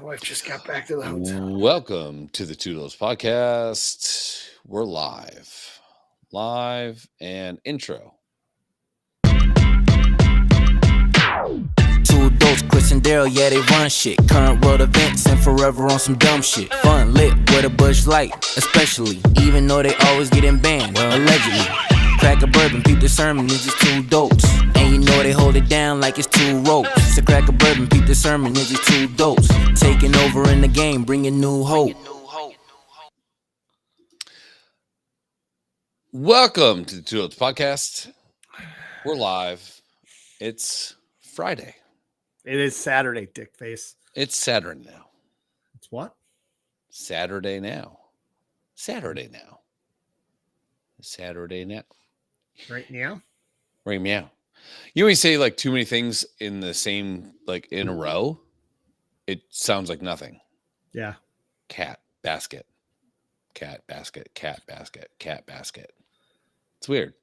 wife just got back to the hotel. Welcome to the Dolts podcast. We're live and intro. Two adults, Chris and Daryl, yeah, they run shit. Current world events and forever on some dumb shit. Fun lit with a Bush Light, especially, even though they always getting banned, allegedly. Crack a bourbon, peep the sermon, it's just two dolts. And you know they hold it down like it's two ropes. So crack a bourbon, peep the sermon, it's just two dolts. Taking over in the game, bringing new hope. Welcome to the Dolts podcast. We're live. It's Friday. It is Saturday, dick face. It's Saturday now. It's what? Saturday now. Saturday now. Right now? Right meow. You always say like too many things in the same, like in a row. It sounds like nothing. Yeah. Cat basket. Cat basket. Cat basket. Cat basket. It's weird.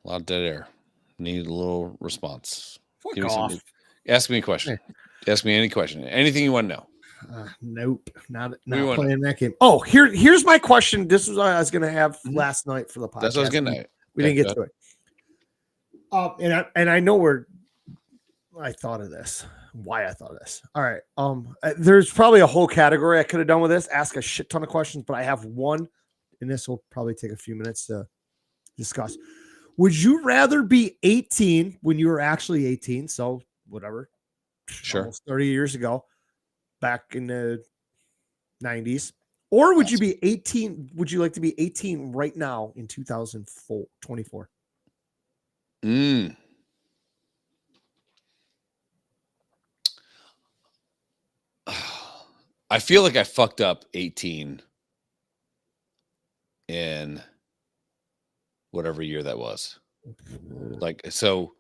A lot of dead air. Need a little response. Fuck off. Ask me a question. Ask me any question. Anything you want to know. Nope. Not playing that game. Oh, here's my question. This is what I was going to have last night for the podcast. That's what I was going to. We didn't get to it. And I know I thought of this. Why I thought of this. All right. There's probably a whole category I could have done with this. Ask a shit ton of questions, but I have one, and this will probably take a few minutes to discuss. Would you rather be 18 when you were actually 18? So whatever. Sure. Almost 30 years ago, back in the 90s. Or would you be 18? Would you like to be 18 right now in 2024? I feel like I fucked up 18 in whatever year that was. Like, so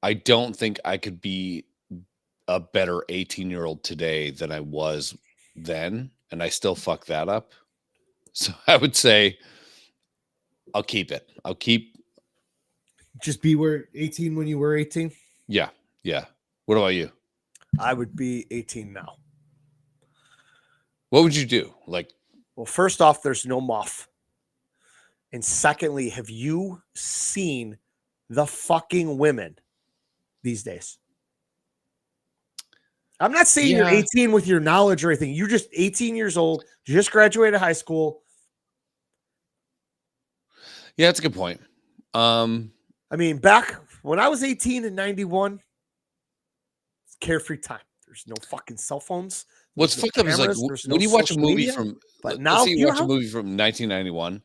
I don't think I could be a better 18-year-old today than I was then, and I still fuck that up. So I would say I'll keep it. Just be 18 when you were 18? Yeah. What about you? I would be 18 now. What would you do? Well, first off, there's no muff. And secondly, have you seen the fucking women these days? I'm not saying you're 18 with your knowledge or anything. You're just 18 years old, just graduated high school. Yeah, that's a good point. I mean, back when I was 18 in 91, it's carefree time. There's no fucking cell phones. What's fucked up is like when you watch a movie from, but now you watch a movie from 1991,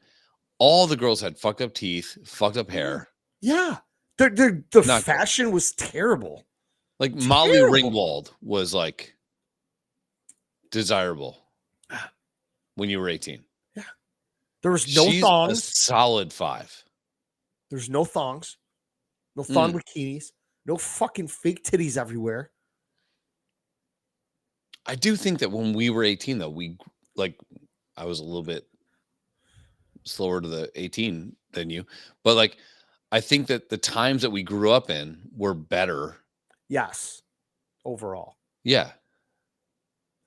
all the girls had fucked up teeth, fucked up hair. Yeah. The fashion was terrible. Like Molly Ringwald was like desirable when you were 18. Yeah. There was no thongs. A solid 5. There's no thongs. No thong bikinis. No fucking fake titties everywhere. I do think that when we were 18, though, I was a little bit slower to the 18 than you, but like, I think that the times that we grew up in were better. Yes. Overall. Yeah.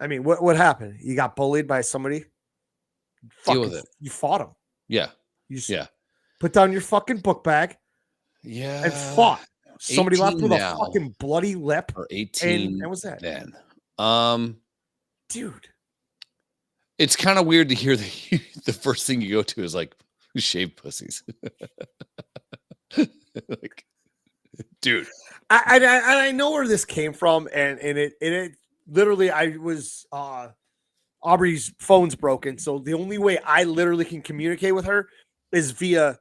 I mean, what happened? You got bullied by somebody? Deal with it. You fought him. Yeah. You just put down your fucking book bag. Yeah. And fought. Somebody left with now, a fucking bloody lip. Or 18. And that was that. Then. Dude. It's kind of weird to hear the first thing you go to is like, who shaved pussies? Like, dude. I know where this came from, and it literally, I was Aubrey's phone's broken, so the only way I literally can communicate with her is via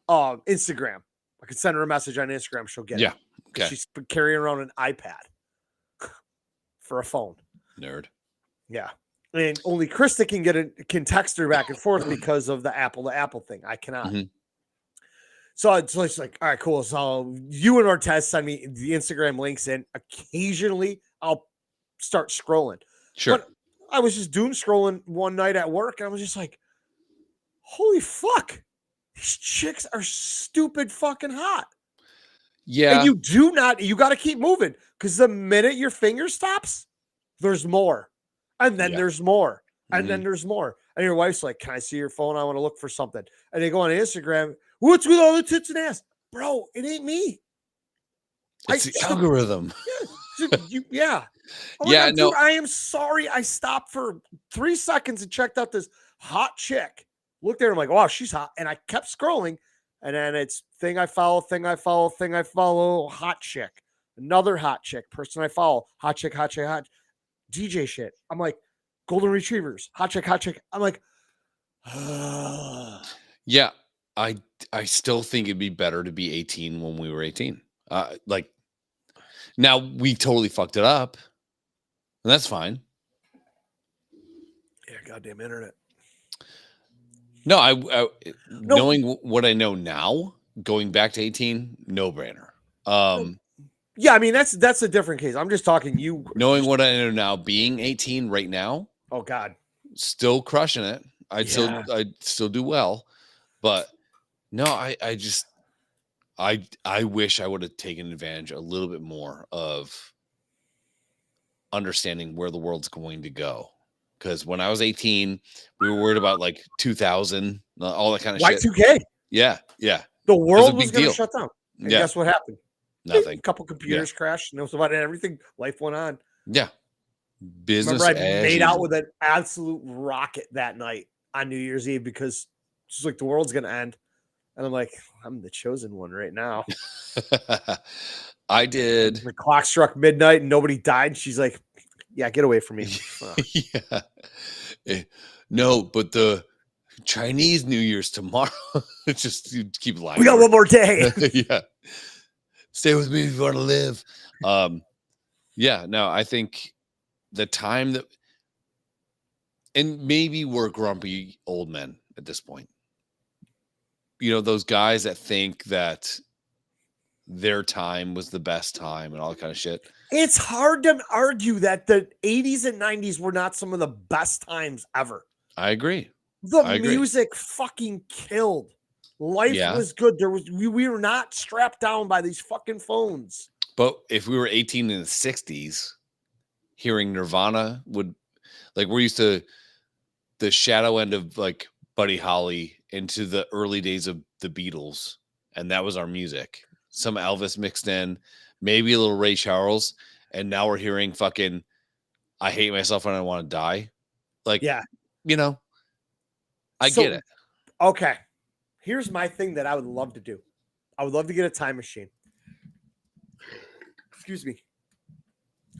Instagram. I can send her a message on Instagram, she'll get it. Okay. She's carrying around an iPad for a phone. Nerd. Yeah. And only Krista can text her back and forth because of the Apple thing. I cannot. Mm-hmm. So it's like, all right, cool. So you and Ortez send me the Instagram links, and occasionally I'll start scrolling. Sure. But I was just doom scrolling one night at work, and I was just like, holy fuck. These chicks are stupid fucking hot. Yeah. And you got to keep moving because the minute your finger stops, there's more. And then there's more. And then there's more. And your wife's like, can I see your phone? I want to look for something. And they go on Instagram. What's with all the tits and ass? Bro, it ain't me. It's the algorithm. Yeah. Oh my God, dude, I am sorry. I stopped for 3 seconds and checked out this hot chick. Looked at her, I'm like, wow, she's hot. And I kept scrolling. And then it's thing I follow, hot chick. Another hot chick, person I follow, hot chick, hot DJ shit. I'm like, golden retrievers, hot chick. I'm like, yeah, I still think it'd be better to be 18 when we were 18. Like now we totally fucked it up, and that's fine. Yeah, goddamn internet. No, I knowing what I know now, going back to 18, no brainer. Yeah, I mean that's a different case. I'm just talking you knowing what I know now, being 18 right now. Oh God, still crushing it. I'd still do well, but no, I wish I would have taken advantage a little bit more of understanding where the world's going to go. Because when I was 18, we were worried about like 2000, all that kind of shit. Y2K. Yeah. The world was going to shut down. And guess what happened? Nothing. A couple computers crashed, and that was about it. Everything. Life went on. Yeah. Business. Remember, I made out with an absolute rocket that night on New Year's Eve because it's just like the world's going to end. And I'm like, I'm the chosen one right now. I did. The clock struck midnight and nobody died. She's like, yeah, get away from me. Yeah. No, but the Chinese New Year's tomorrow. Just you keep lying. We got one more day. Yeah. Stay with me if you want to live. Yeah, no, I think the time that, and maybe we're grumpy old men at this point. You know, those guys that think that their time was the best time and all that kind of shit. It's hard to argue that the 80s and 90s were not some of the best times ever. I agree. The music fucking killed. Life was good. We were not strapped down by these fucking phones. But if we were 18 in the 60s, hearing Nirvana would, like, we're used to the shadow end of like Buddy Holly into the early days of the Beatles, and that was our music. Some Elvis mixed in, maybe a little Ray Charles, and now we're hearing fucking I Hate Myself and I Want to Die. Like, you know, I get it. Okay. Here's my thing that I would love to do. I would love to get a time machine. Excuse me.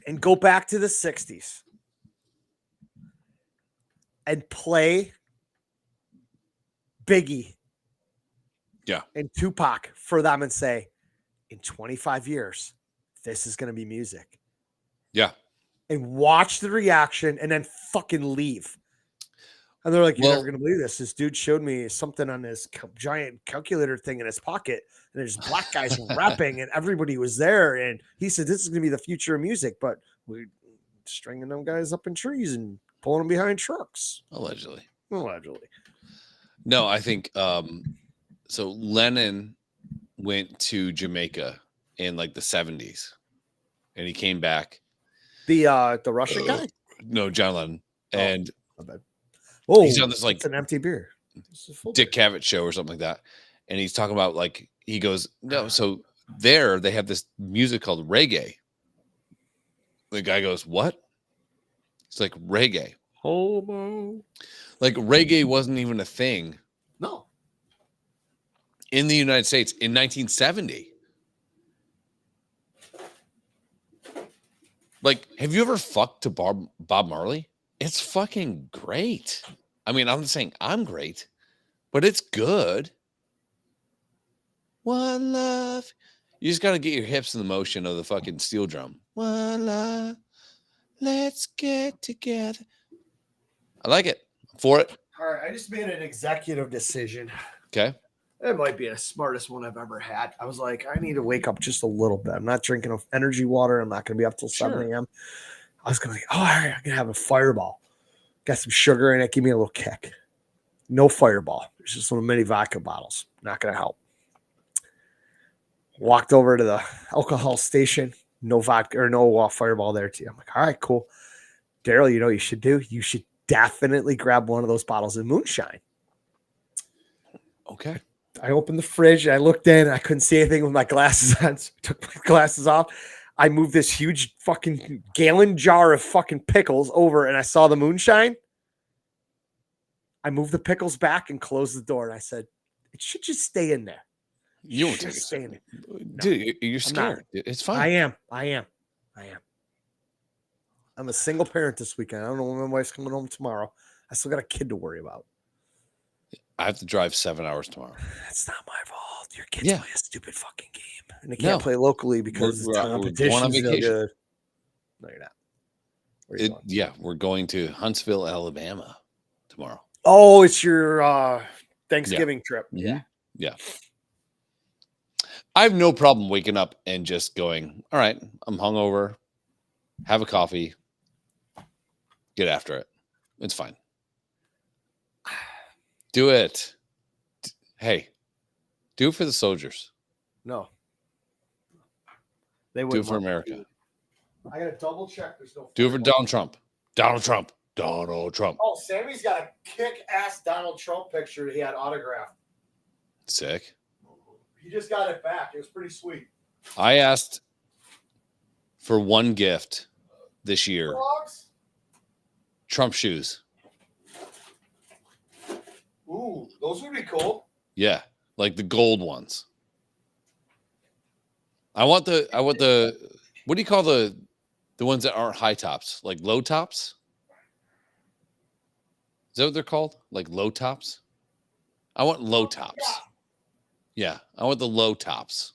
And go back to the 60s and play Biggie and Tupac for them and say, in 25 years, this is going to be music. Yeah. And watch the reaction and then fucking leave. And they're like, you're never going to believe this. This dude showed me something on this giant calculator thing in his pocket. And there's black guys rapping and everybody was there. And he said, this is going to be the future of music. But we're stringing them guys up in trees and pulling them behind trucks. Allegedly. No, I think so Lennon went to Jamaica in like the 70s and he came back. The Russian guy? No, John Lennon. And he's on this like it's an empty beer. Dick Cavett show or something like that. And he's talking about like he goes, no, so there they have this music called reggae. The guy goes, what? It's like reggae. Homo. Like reggae wasn't even a thing. No. In the United States in 1970. Like, have you ever fucked to Bob Marley? It's fucking great. I mean, I'm not saying I'm great, but it's good. One love. You just got to get your hips in the motion of the fucking steel drum. One love. Let's get together. I like it. I'm for it. All right. I just made an executive decision. Okay. It might be the smartest one I've ever had. I was like, I need to wake up just a little bit. I'm not drinking enough energy water. I'm not going to be up till 7 a.m. I was going to all right, I'm going to have a Fireball. Got some sugar in it. Give me a little kick. No Fireball. There's just little mini vodka bottles. Not going to help. Walked over to the alcohol station. No vodka or no Fireball there too. I'm like, all right, cool. Daryl, you know what you should do? You should definitely grab one of those bottles of moonshine. Okay. I opened the fridge and I looked in. I couldn't see anything with my glasses on. So I took my glasses off. I moved this huge fucking gallon jar of fucking pickles over and I saw the moonshine. I moved the pickles back and closed the door. And I said, it should just stay in there. You won't Should take stay in it. there. Dude, you're scared. It's fine. I am. I'm a single parent this weekend. I don't know when my wife's coming home tomorrow. I still got a kid to worry about. I have to drive 7 hours tomorrow. That's not my fault. Your kids play a stupid fucking game. And they can't play locally because we're going on competition's no vacation. good. No, you're not. Where are you going? We're going to Huntsville, Alabama tomorrow. Oh, it's your Thanksgiving trip. Yeah. Yeah. I have no problem waking up and just going, all right, I'm hungover, have a coffee, get after it. It's fine. Do it. Hey, do it for the soldiers. No. They do it for America. I got to double check. There's no. Do it for Donald Trump. Donald Trump. Donald Trump. Oh, Sammy's got a kick-ass Donald Trump picture he had autographed. Sick. He just got it back. It was pretty sweet. I asked for one gift this year. Dogs? Trump shoes. Ooh, those would be cool. Yeah, like the gold ones. I want the what do you call the ones that aren't high tops? Like low tops? Is that what they're called? Like low tops? I want low tops. Yeah, I want the low tops.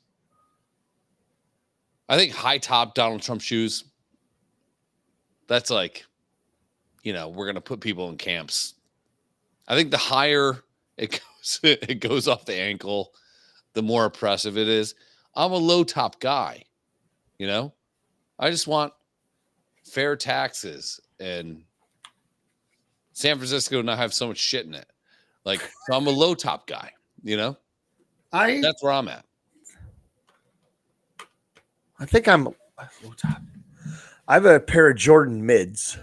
I think high top Donald Trump shoes, that's like, we're going to put people in camps. I think the higher it goes off the ankle, the more oppressive it is. I'm a low top guy, I just want fair taxes and San Francisco not have so much shit in it. Like, so I'm a low top guy, That's where I'm at. I think I'm low top. I have a pair of Jordan mids.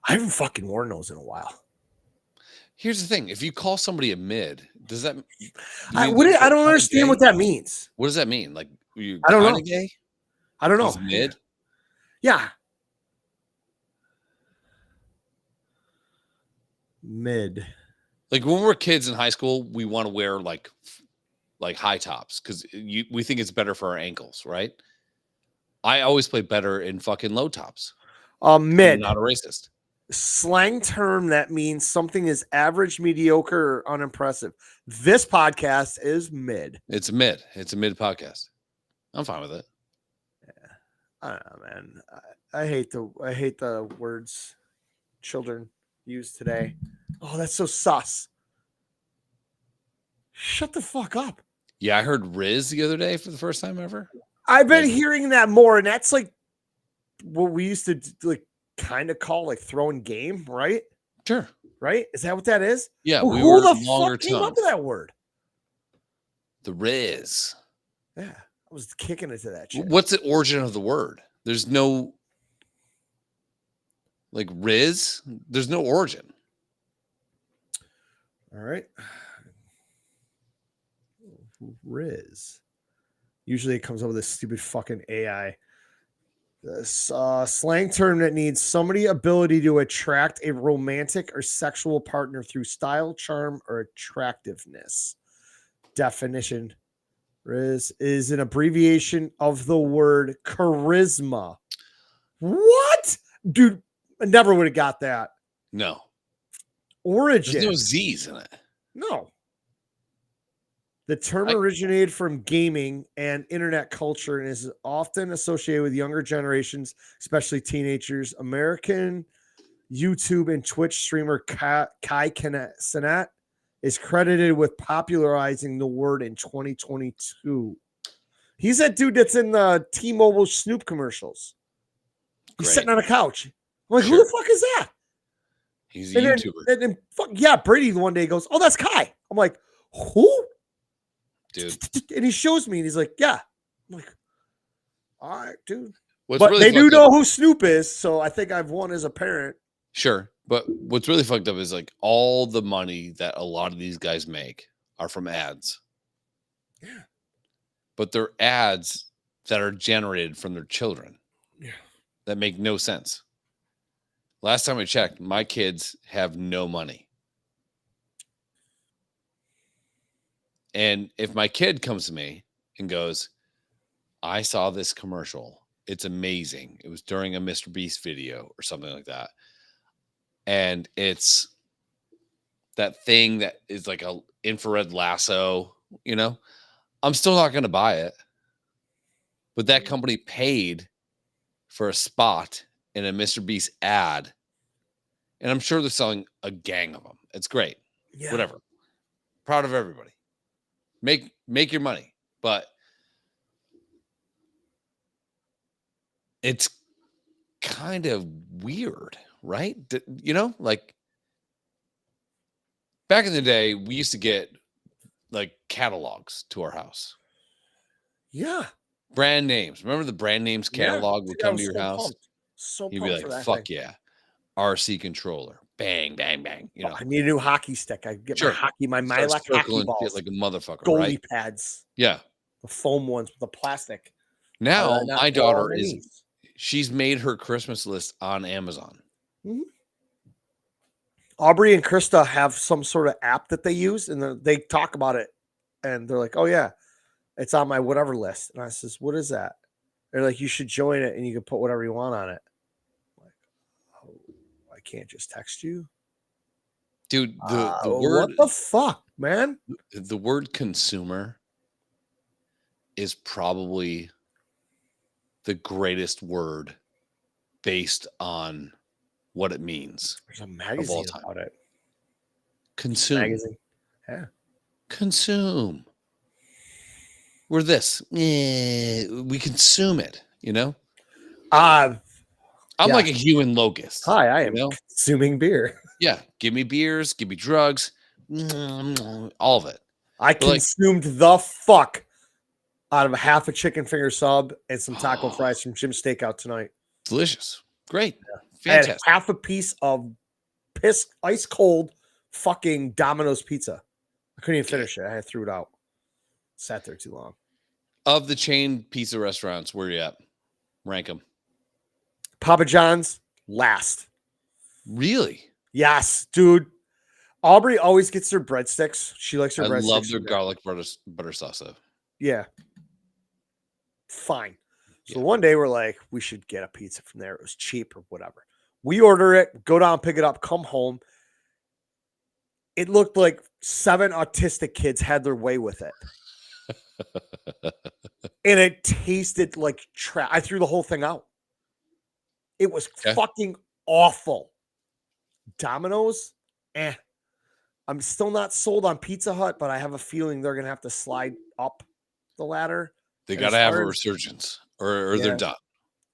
I haven't fucking worn those in a while. Here's the thing: if you call somebody a mid, does that? I don't understand what that means. What does that mean? Like, you? I don't know. Gay? I don't know. He's mid. Yeah. Mid. Like when we're kids in high school, we want to wear like high tops because we think it's better for our ankles, right? I always play better in fucking low tops. Mid. I'm not a racist. Slang term that means something is average, mediocre, or unimpressive. This podcast is mid. It's mid. It's a mid podcast. I'm fine with it. Yeah. I don't know, man. I hate the words children use today. Oh, that's so sus. Shut the fuck up. Yeah, I heard Riz the other day for the first time ever. I've been hearing that more, and that's like what we used to like kind of call like throwing game, right? Sure. Right? Is that what that is? Yeah. Well, who the fuck came up with that word? The Riz. Yeah. I was kicking it to that shit. What's the origin of the word? There's no like Riz. There's no origin. All right. Riz. Usually it comes up with this stupid fucking AI. This slang term that needs somebody ability to attract a romantic or sexual partner through style, charm, or attractiveness. Definition. Riz is an abbreviation of the word charisma. What? Dude, I never would have got that. No. Origin. There's no Z's in it. No. The term originated from gaming and internet culture and is often associated with younger generations, especially teenagers. American YouTube and Twitch streamer Kai Cenat is credited with popularizing the word in 2022. He's that dude that's in the T-Mobile Snoop commercials. He's sitting on a couch. I'm like, who the fuck is that? He's a YouTuber. And Brady one day goes, oh, that's Kai. I'm like, who? dude. And he shows me, and he's like, "Yeah." I'm like, "All right, dude." What's But really they do fucked know up, who Snoop is, so I think I've won as a parent. sure. But what's really fucked up is like all the money that a lot of these guys make are from ads. Yeah. But they're ads that are generated from their children. Yeah. That make no sense. Last time I checked, my kids have no money. And if my kid comes to me and goes, I saw this commercial. It's amazing. It was during a Mr. Beast video or something like that. And it's that thing that is like a infrared lasso, you know, I'm still not going to buy it. But that company paid for a spot in a Mr. Beast ad. And I'm sure they're selling a gang of them. It's great. Yeah. Whatever. Proud of everybody. Make your money. But it's kind of weird, right? You know, like back in the day, we used to get like catalogs to our house. Yeah. Brand names. Remember the brand names catalog would Dude, I come to was your so house? pumped. So You'd pumped be for like, that fuck thing. yeah. RC controller. Bang, bang, bang. You know, I need a new hockey stick. I get sure. my Start Milac hockey circling balls, shit like a motherfucker, goalie right? pads, Yeah. the foam ones with the plastic. Now Not my fall on daughter my is knees. she's made her Christmas list on Amazon. Mhm. Aubrey and Krista have some sort of app that they use, and they talk about it, and they're like, "Oh yeah, it's on my whatever list." And I says, "What is that?" They're like, "You should join it, and you can put whatever you want on it." I'm like, oh, I can't just text you, Dude, the what word the fuck, man? the word consumer is probably the greatest word based on what it means There's a of all magazine time. about it. Consume. Magazine, yeah. Consume. We're this. We consume it, you know? I'm Yeah. like a human locust. Hi, I you am know? consuming beer. Yeah. Give me beers, give me drugs, all of it. I But, like- consumed the fuck out of a half a chicken finger sub and some taco Oh. fries from Jim's Steakout tonight. Delicious. Great. I had Fantastic. half a piece of ice cold fucking Domino's pizza. I couldn't even finish it. I threw it out. Sat there too long. Of the chain pizza restaurants, where you at? Rank them. Papa John's last. Really? Yes, dude. Aubrey always gets her breadsticks. She likes her I breadsticks. love their garlic butter sauce though. Yeah. Fine. So Yeah. one day we're like, we should get a pizza from there. It was cheap or whatever. We order it, go down, pick it up, come home. It looked like 7 autistic kids had their way with it. And it tasted like trash. I threw the whole thing out. It was fucking awful. Domino's, I'm still not sold on Pizza Hut, but I have a feeling they're going to have to slide up the ladder. They And got as to have a far as- resurgence or they're done.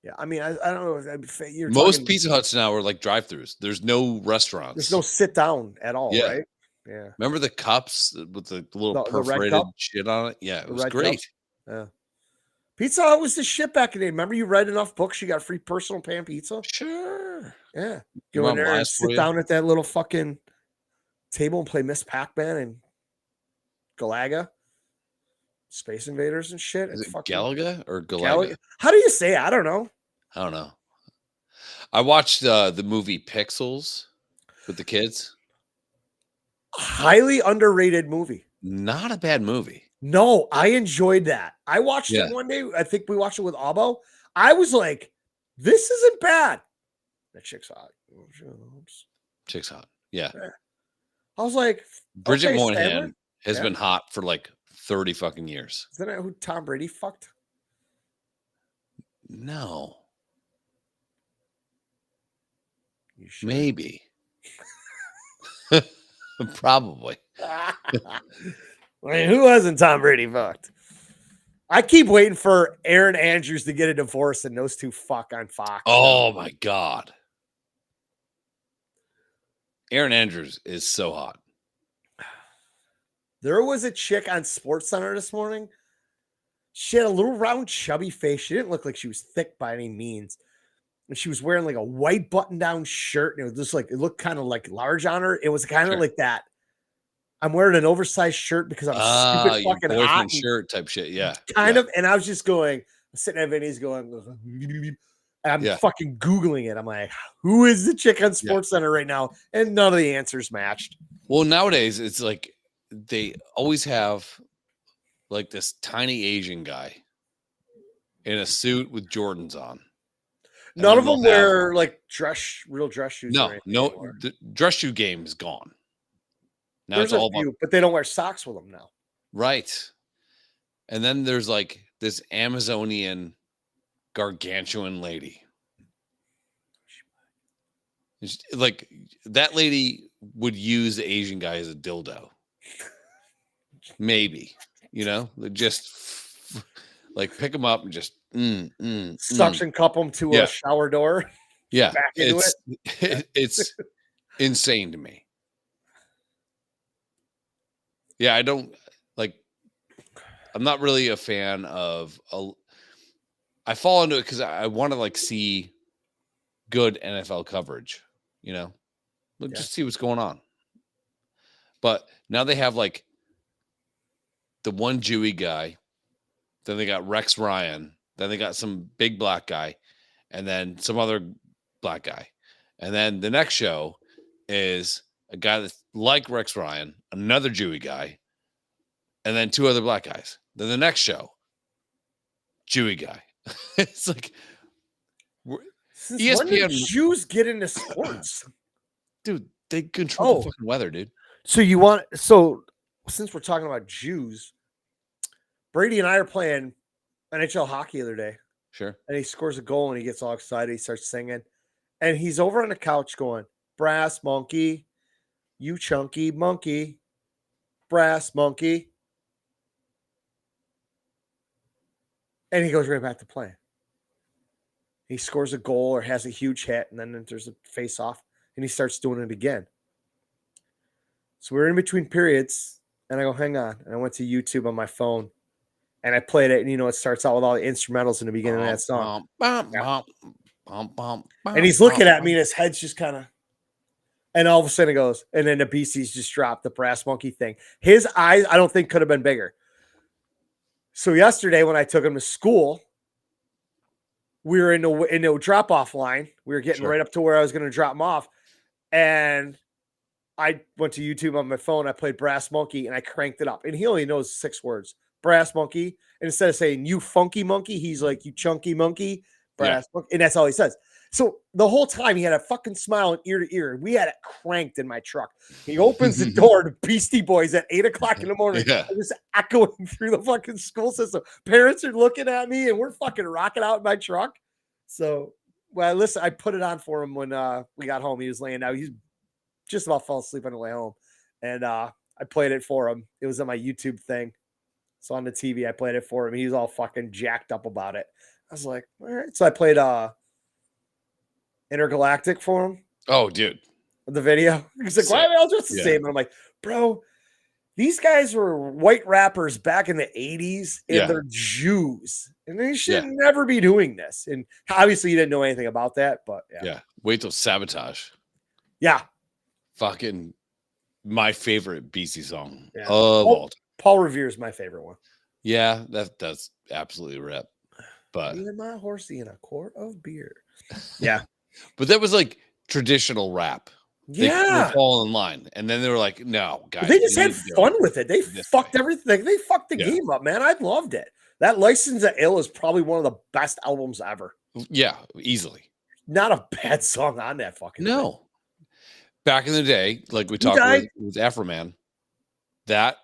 Yeah, I mean, I don't know. You're Most talking- Pizza Huts now are like drive-throughs. There's no restaurants. There's no sit down at all, Yeah. right? Yeah. Remember the cups with the little The red perforated cup? shit on it? Yeah, it The was red great. cups? Yeah. Pizza Hut was the shit back in the day. Remember you read enough books, you got free personal pan pizza? Sure. Yeah. Your Go in mom there and lies for sit you? down at that little fucking table and play Miss Pac-Man and Galaga, Space Invaders and shit. Is It's it fucking Galaga or Galaga? How do you say it? I don't know. I don't know. I watched the movie Pixels with the kids. Highly underrated movie. Not a bad movie. No, I enjoyed that. I watched Yeah. it one day. I think we watched it with Abo. I was like, this isn't bad. That chick's hot. Chick's hot. Yeah. I was like, Bridget okay, Moynihan Stanley. has Yeah. been hot for like 30 fucking years. Isn't that who Tom Brady fucked? No. You sure? Maybe. Probably. I mean, who hasn't Tom Brady fucked? I keep waiting for Aaron Andrews to get a divorce and those two fuck on Fox. Oh my God. Aaron Andrews is so hot. There was a chick on Sports Center this morning. She had a little round, chubby face. She didn't look like she was thick by any means. And she was wearing like a white button-down shirt. And it was just like, it looked kind of like large on her. It was kind of like that. I'm wearing an oversized shirt because I'm stupid your fucking boyfriend hot. shirt type shit. Yeah. Kind of. And I was just going, I'm sitting at Vinny's going, and I'm fucking Googling it. I'm like, who is the chick on Sports Center right now? And none of the answers matched. Well, nowadays it's like they always have like this tiny Asian guy in a suit with Jordans on. None of them wear like real dress shoes. No, the dress shoe game is gone. Now There's it's all about, but they don't wear socks with them now. Right. And then there's like this Amazonian gargantuan lady. Like that lady would use the Asian guy as a dildo. Maybe, just like pick him up and just suction cup them to a shower door. Yeah, it's insane to me. Yeah, I don't like. I'm not really a fan of. I fall into it because I want to like see good NFL coverage. Just see what's going on. But now they have like the one Jewy guy, then they got Rex Ryan, then they got some big black guy, and then some other black guy. And then the next show is a guy that's like Rex Ryan, another Jewy guy, and then two other black guys. Then the next show, Jewy guy. It's like ESPN. When did Jews get into sports? Dude, they control the fucking weather, dude. So since we're talking about Jews, Brady and I are playing NHL hockey the other day. Sure. And he scores a goal and he gets all excited. He starts singing. And he's over on the couch going, brass monkey, you chunky monkey, brass monkey. And he goes right back to playing. He scores a goal or has a huge hit, and then there's a face-off, and he starts doing it again. So we're in between periods, and I go, hang on. And I went to YouTube on my phone, and I played it, and it starts out with all the instrumentals in the beginning of that song. And he's looking at me, and his head's just kind of, and all of a sudden it goes, and then the BC's just dropped the brass monkey thing. His eyes, I don't think, could have been bigger. So yesterday when I took him to school, we were in the drop-off line. We were getting right up to where I was going to drop him off. And I went to YouTube on my phone. I played Brass Monkey, and I cranked it up. And he only knows 6 words. Brass Monkey. And instead of saying, you funky monkey, he's like, you chunky monkey. Brass Monkey. And that's all he says. So the whole time he had a fucking smile in ear to ear. And we had it cranked in my truck. He opens the door to Beastie Boys at 8 o'clock in the morning. Yeah. Just echoing through the fucking school system. Parents are looking at me and we're fucking rocking out in my truck. So, well, listen, I put it on for him when we got home. He was laying down. He's just about fell asleep on the way home. And I played it for him. It was on my YouTube thing. So on the TV, I played it for him. He was all fucking jacked up about it. I was like, all right. So I played Intergalactic for him. Oh, dude. The video. He's like, why are they all just the same? And I'm like, bro, these guys were white rappers back in the 80s and they're Jews. And they should never be doing this. And obviously you didn't know anything about that, but yeah. Wait till Sabotage. Yeah. Fucking my favorite BC song of all time. Paul Revere is my favorite one. Yeah, that's absolutely rip. But me and my horsey and a quart of beer. Yeah. But that was like traditional rap. They fall in line. And then they were like, no, guys. They just had fun with it. They fucked everything. They fucked the game up, man. I loved it. That License to Ill is probably one of the best albums ever. Yeah, easily. Not a bad song on that fucking thing. Back in the day, like we talked with Afro Man, that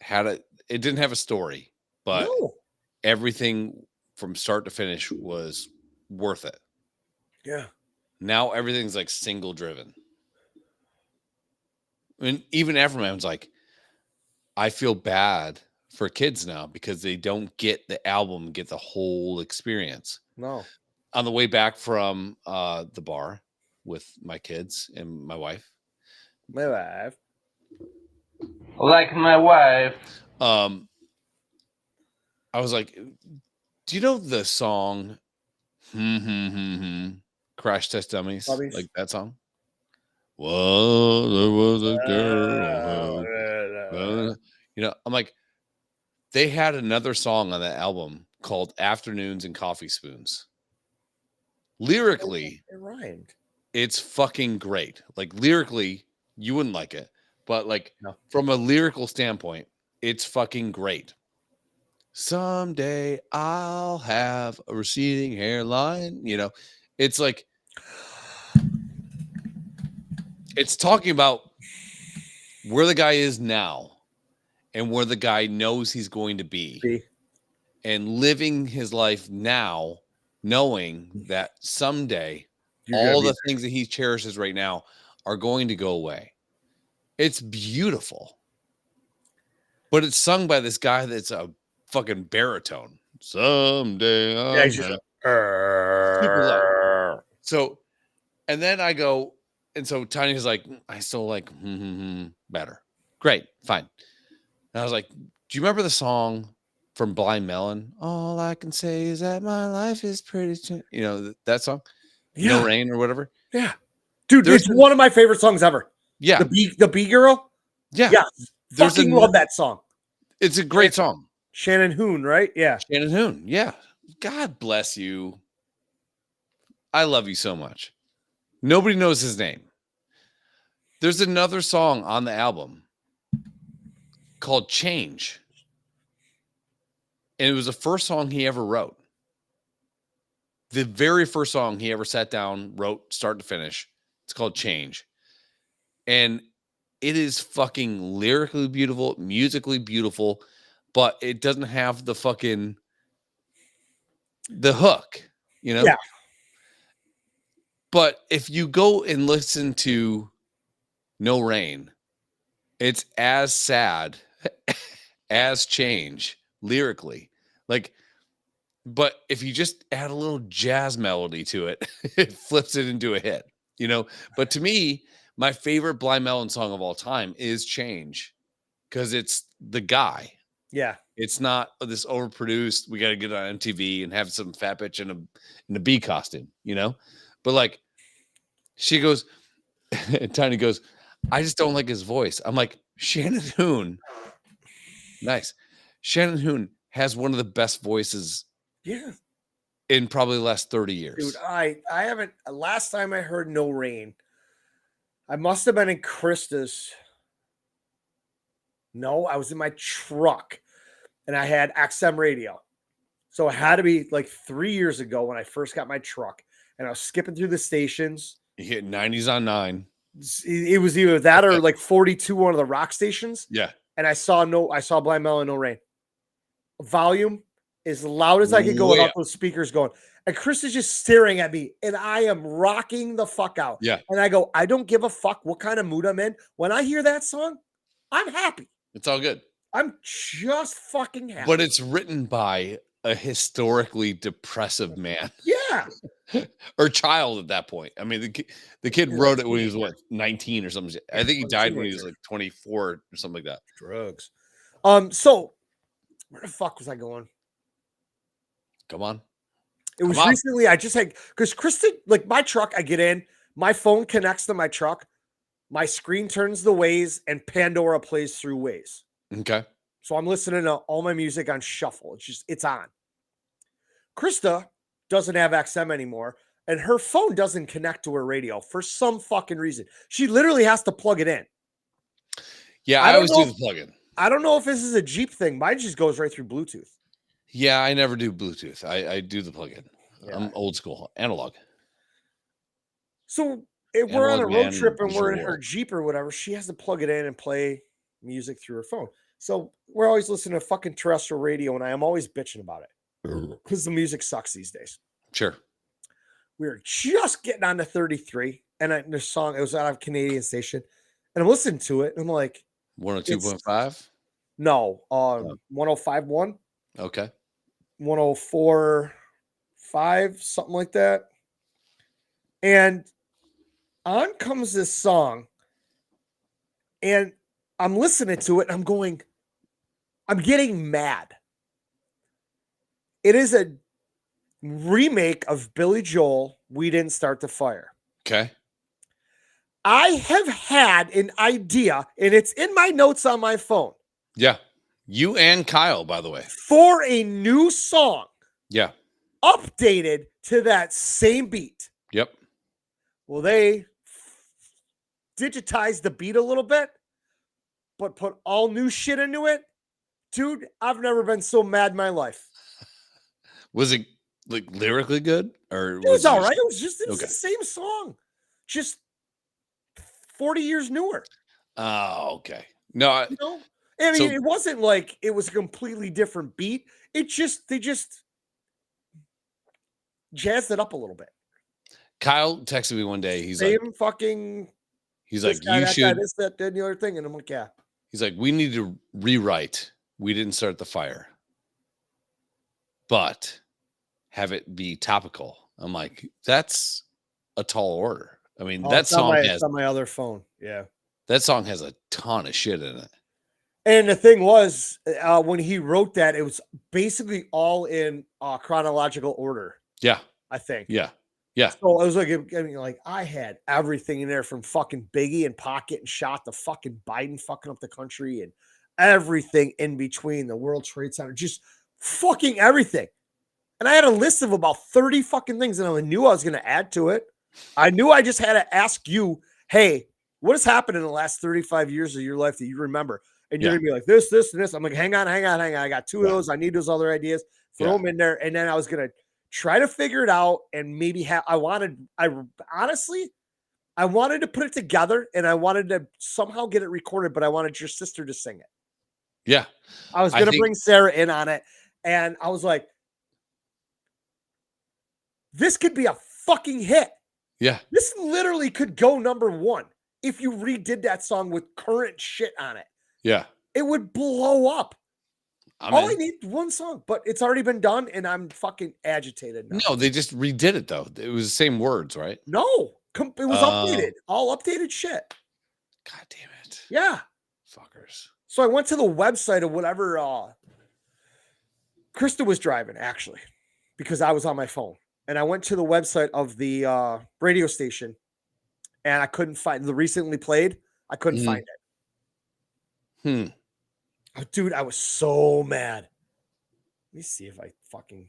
had it didn't have a story, but everything from start to finish was worth it. Yeah. Now everything's like single driven. I mean, even Afro Man's like, I feel bad for kids now because they don't get the album, get the whole experience. No. On the way back from the bar with my kids and my wife. Like my wife. I was like, do you know the song Crash Test Dummies? Dummies. Like that song? Well, there was a girl. I'm like, they had another song on that album called Afternoons and Coffee Spoons. Lyrically, It rhymed. it's fucking great. Like lyrically, you wouldn't like it, but like No. from a lyrical standpoint, it's fucking great. Someday I'll have a receding hairline. It's like it's talking about where the guy is now and where the guy knows he's going to be and living his life now, knowing that someday all the things that he cherishes right now are going to go away. It's beautiful. But it's sung by this guy that's a fucking baritone. Someday I'll super low. So, and then I go, and so Tiny's like, I still like better. Great, fine. And I was like, do you remember the song from Blind Melon? All I can say is that my life is pretty, that song? Yeah. No Rain or whatever. Yeah. Dude, it's one of my favorite songs ever. Yeah. The Bee Girl. Yeah. Yeah. Fucking love that song. It's a great song. Shannon Hoon, right? Yeah. Shannon Hoon. Yeah. God bless you. I love you so much. Nobody knows his name. There's another song on the album called Change. And it was the first song he ever wrote. The very first song he ever sat down, wrote, start to finish. It's called Change. And it is fucking lyrically beautiful, musically beautiful, but it doesn't have the hook, Yeah. But if you go and listen to No Rain, it's as sad as Change lyrically. But if you just add a little jazz melody to it, it flips it into a hit, But to me, my favorite Blind Melon song of all time is Change because it's the guy. Yeah. It's not this overproduced, we got to get on MTV and have some fat bitch in a bee costume, But she goes, Tiny goes, I just don't like his voice. I'm like, Shannon Hoon. Nice. Shannon Hoon has one of the best voices in probably the last 30 years. Dude, I haven't, last time I heard No Rain, I must have been in Krista's. No, I was in my truck and I had XM radio. So it had to be like 3 years ago when I first got my truck and I was skipping through the stations. You hit 90s on 9. It was either that or like 42, one of the rock stations. Yeah. And I saw Blind Melon, No Rain. Volume as loud as I could go without those speakers going. And Chris is just staring at me and I am rocking the fuck out. Yeah. And I go, I don't give a fuck what kind of mood I'm in. When I hear that song, I'm happy. It's all good. I'm just fucking happy. But it's written by a historically depressive man. Yeah. Or child at that point. I mean, the kid wrote it when he was 19 or something. I think he died when he was like 24 or something like that. Drugs. So where the fuck was I going? Come on. It was recently, I just had, because Kristen, like my truck, I get in, my phone connects to my truck, my screen turns the Waze, and Pandora plays through Waze. Okay. So I'm listening to all my music on shuffle. It's on. Krista doesn't have XM anymore, and her phone doesn't connect to her radio for some fucking reason. She literally has to plug it in. Yeah, I always do the plug-in. I don't know if this is a Jeep thing. Mine just goes right through Bluetooth. Yeah, I never do Bluetooth. I do the plug-in. Yeah. I'm old school, analog. So if we're on a road trip and we're in her Jeep or whatever, she has to plug it in and play music through her phone. So we're always listening to fucking terrestrial radio, and I am always bitching about it because the music sucks these days. Sure. We were just getting on to 33, and the song, it was out of a Canadian station, and I'm listening to it, and I'm like, 102.5? No, 105.1. Okay. 104.5, something like that. And on comes this song, and I'm listening to it and I'm going, I'm getting mad. It is a remake of Billy Joel, We Didn't Start the Fire. Okay. I have had an idea, and it's in my notes on my phone, Yeah. You and Kyle, by the way. for a new song Yeah. updated to that same beat. Yep. Well, they digitized the beat a little bit, but put all new shit into it. Dude, I've never been so mad in my life. Was it like lyrically good, or It was it all just- right. It was Okay. the same song, just 40 years newer. Oh, okay. No, You know, I mean, So- it wasn't like it was a completely different beat. They just jazzed it up a little bit. Kyle texted me one day. He's Same fucking. he's This like, guy, you that guy, should. this, that, and the other thing, and I'm like, yeah. He's like, we need to rewrite. We didn't start the fire, but have it be topical. I'm like, that's a tall order. I mean, Oh, that it's on song my, has it's on my other phone. Yeah. a ton of shit in it. And the thing was, when he wrote that, it was basically all in chronological order, Yeah, I think. yeah, yeah. So I was like, I mean, like I had everything in there from fucking Biggie and Pocket and Shot to fucking Biden fucking up the country and everything in between, the World Trade Center, just fucking everything. And I had a list of about 30 fucking things, and I knew I was going to add to it. I knew I just had to ask you, hey, what has happened in the last 35 years of your life that you remember? And you're Yeah. going to be like, this, and this. I'm like, hang on. I got two of those. I need those other ideas. Throw them in there. And then I was going to try to figure it out and maybe I wanted to put it together and I wanted to somehow get it recorded, but I wanted your sister to sing it. Yeah. I was going to bring Sarah in on it. And I was like, this could be a fucking hit. Yeah. This literally could go number one if you redid that song with current shit on it. Yeah. It would blow up. I All I need one song, but it's already been done, and I'm fucking agitated now. No, they just redid it though. It was the same words, right? No, it was updated. All updated shit. God damn it. Yeah. Fuckers. So I went to the website of whatever Krista was driving, actually, because I was on my phone. And I went to the website of the radio station, and I couldn't find the recently played. I couldn't find it. Oh, dude, I was so mad. Let me see if I fucking.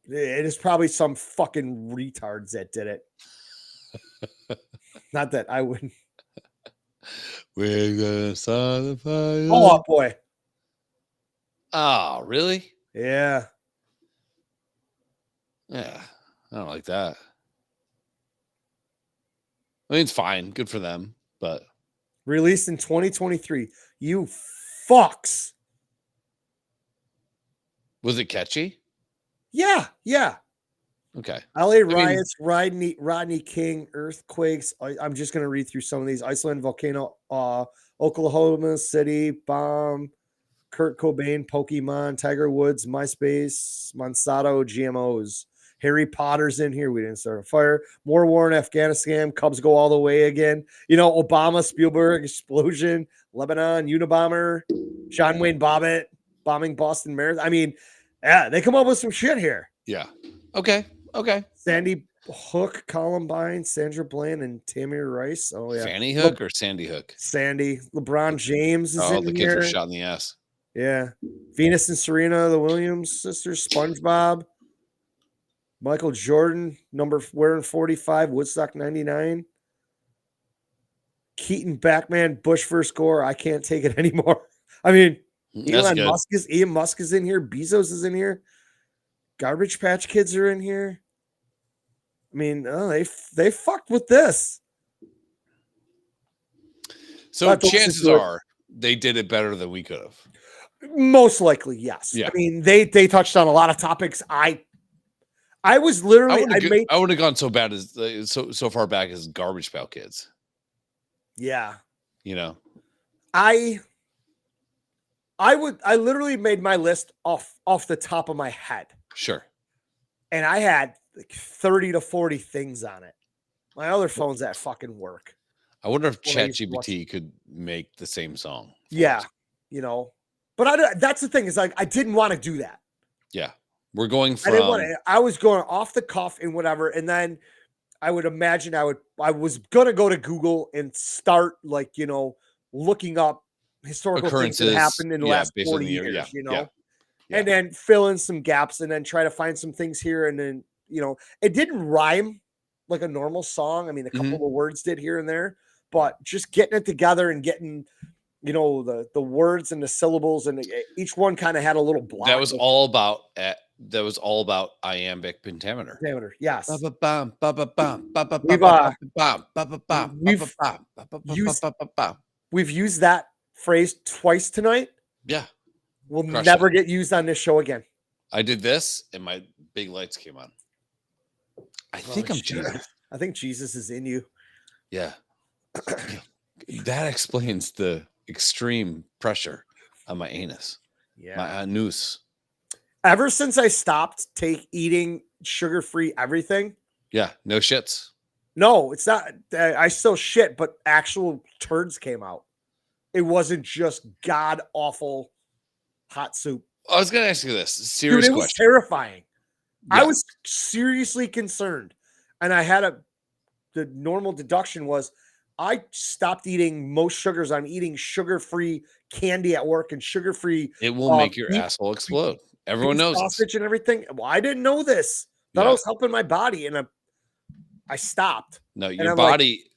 It is probably some fucking retards that did it. Not that I wouldn't. We're gonna start the fire. Oh, boy. Oh, really? Yeah. Yeah. I don't like that. I mean, it's fine. Good for them. But Released in 2023. You fucks. was it catchy? Yeah. Okay. LA riots, Rodney King, earthquakes. I'm just going to read through some of these. Iceland volcano, Oklahoma City bomb, Kurt Cobain, Pokemon, Tiger Woods, MySpace, Monsanto, GMOs. Harry Potter's in here. We didn't start a fire. More war in Afghanistan. Cubs go all the way again. You know, Obama, Spielberg, explosion, Lebanon, Unabomber, John Wayne Bobbitt, bombing Boston Marathon. I mean, yeah, they come up with some shit here. Yeah. Okay. Sandy Hook, Columbine, Sandra Bland, and Tammy Rice. Oh, yeah. Fanny Hook or Sandy Hook? Sandy. LeBron James is Oh, in the kids here. were shot in the ass. Yeah. Venus and Serena, the Williams sisters, SpongeBob. Michael Jordan, wearing 45, Woodstock 99. Keaton, Backman, Bush first score. I can't take it anymore. I mean, Elon Musk is in here. Bezos is in here. Garbage Patch Kids are in here. I mean, they fucked with this. So chances are they did it better than we could have. Most likely, yes. Yeah. I mean, they touched on a lot of topics. I was literally I would have gone so bad as so far back as Garbage Pail Kids. Yeah. You know. I literally made my list off the top of my head. Sure. And I had like 30 to 40 things on it. My other phone's at fucking work. I wonder if when I used to watch- ChatGPT could make the same song. for Yeah, us. but that's the thing is like I didn't want to do that. Yeah. We're going I didn't want from to. I was going off the cuff and whatever, and then I would imagine I was gonna go to Google and start looking up historical things that occurrences. happened in the Yeah, last based on 40 the year. years, Yeah. Yeah. and then fill in some gaps and then try to find some things here. And then, it didn't rhyme like a normal song. I mean, a couple Mhm. of words did here and there, but just getting it together and getting, the words and the syllables and each one kind of had a little block. That was all about iambic pentameter. Diameter. Yes. We've used that phrase twice tonight. Yeah. Will Crushed never it. get used on this show again. I did this and my big lights came on. I think I'm shit. Jesus. I think Jesus is in you. Yeah. That explains the extreme pressure on my anus. Yeah. My anus. Ever since I stopped eating sugar-free everything. Yeah. No shits. No, it's not. I still shit, but actual turds came out. It wasn't just god awful hot soup. I was going to ask you this serious Dude, it was question. terrifying. I Yeah. was seriously concerned. And I had the normal deduction was I stopped eating most sugars. I'm eating sugar-free candy at work and sugar-free It will make your beef- asshole explode. Everyone knows. this. sausage and everything. Well, I didn't know this. Thought I Yeah. was helping my body, and I stopped. No, I'm your like, body.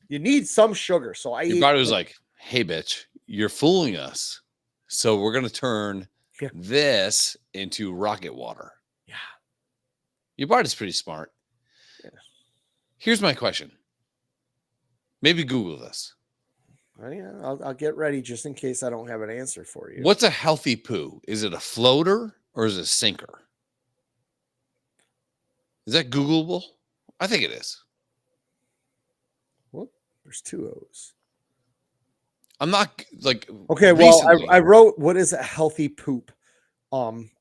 You need some sugar, so Your body was like, "Hey, bitch, you're fooling us. So we're gonna turn Yeah. this into rocket water." Yeah. Your body's pretty smart. Yeah. Here's my question. Maybe Google this. Well, yeah, I'll get ready just in case I don't have an answer for you. What's a healthy poo? Is it a floater or is it a sinker? Is that Googleable? I think it is. Well, there's two O's. I'm not like Okay, well, recently- I wrote what is a healthy poop.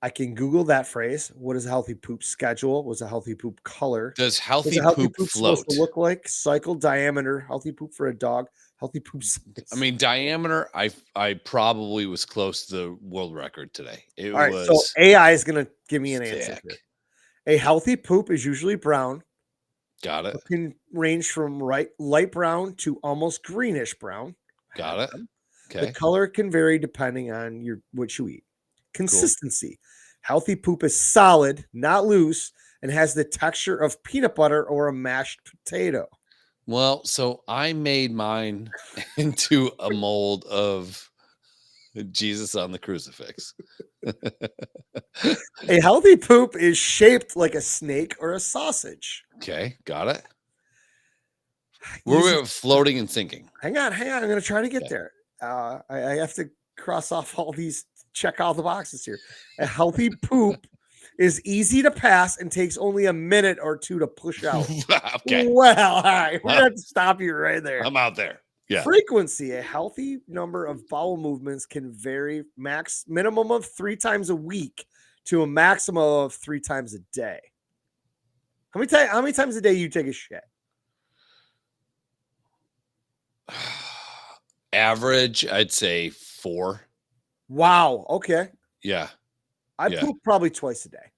I can Google that phrase. What is a healthy poop schedule? What's a healthy poop color? Does What's healthy a healthy poop poop float? supposed to look like? Cycle diameter, healthy poop for a dog, healthy poop size. I mean, diameter. I probably was close to the world record today. It all right, was so AI is going to give me an answer thick. here. A healthy poop is usually brown. Got it. It can range from light brown to almost greenish brown. Got it. The Okay. color can vary depending on what you eat. Consistency. Healthy poop is solid, not loose, and has the texture of peanut butter or a mashed potato. Well, so I made mine into a mold of Jesus on the crucifix. A healthy poop is shaped like a snake or a sausage. Okay, got it. We're floating and sinking. Hang on. I'm going to try to get Okay. there. I have to cross off all these, check all the boxes here. A healthy poop is easy to pass and takes only a minute or two to push out. Okay, Well, all right. We're going to stop you right there. I'm out there. Yeah. Frequency. A healthy number of bowel movements can vary minimum of 3 times a week to a maximum of 3 times a day. How many times a day you take a shit? Average, I'd say 4. Wow. Okay. Yeah. I Yeah. poop probably twice a day.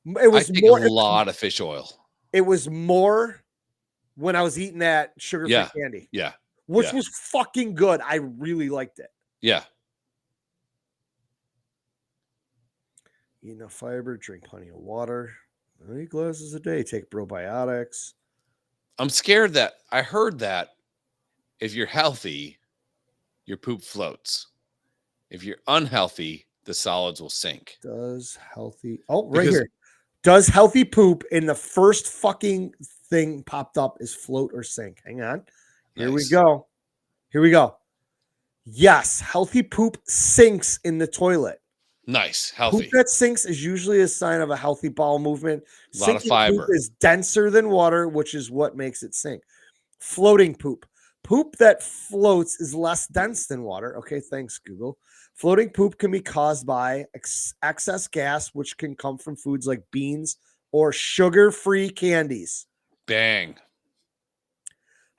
It I was take more. a lot of fish oil. It was more when I was eating that sugar-free Yeah. candy, Yeah. which Yeah. was fucking good. I really liked it. Yeah. Eat enough fiber, drink plenty of water, 8 glasses a day, take probiotics. I'm scared that I heard that if you're healthy, your poop floats. If you're unhealthy, the solids will sink. Does healthy right Because- here. Does healthy poop in the first fucking thing popped up is float or sink. Hang on. Here we Nice. go. Here we go. Yes, healthy poop sinks in the toilet. Nice, healthy. Poop that sinks is usually a sign of a healthy bowel movement. A lot of Sinking fiber. poop is denser than water, which is what makes it sink. Floating poop. Poop that floats is less dense than water. Okay, thanks, Google. Floating poop can be caused by excess gas, which can come from foods like beans or sugar-free candies. Bang.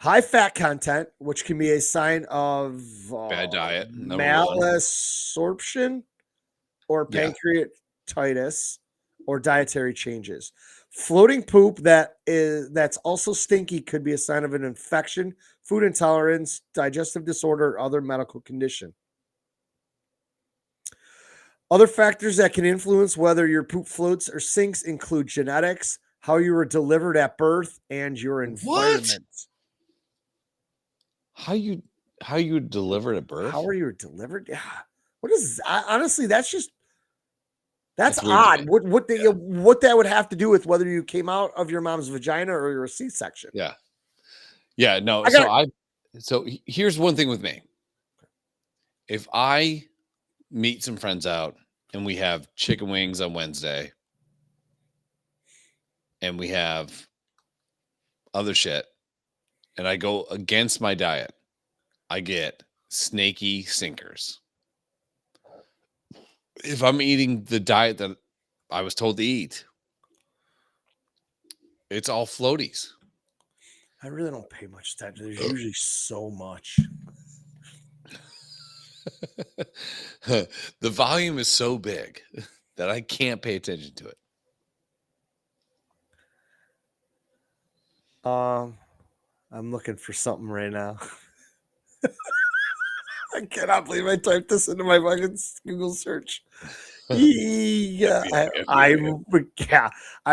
High fat content, which can be a sign of Bad diet, number one. malabsorption or Yeah. pancreatitis or dietary changes. Floating poop that's also stinky could be a sign of an infection, food intolerance, digestive disorder, or other medical condition. Other factors that can influence whether your poop floats or sinks include genetics, how you were delivered at birth, and your environment. How you delivered at birth? How are you delivered? Yeah. What is honestly? That's That's weird to odd. me. What that would have to do with whether you came out of your mom's vagina or you're a C-section? Yeah. Yeah. No. So here's one thing with me. If I meet some friends out and we have chicken wings on Wednesday and we have other shit and I go against my diet, I get snaky sinkers. If I'm eating the diet that I was told to eat, it's all floaties. I really don't pay much attention. There's usually so much. The volume is so big that I can't pay attention to it. I'm looking for something right now. I cannot believe I typed this into my fucking Google search. Yeah, I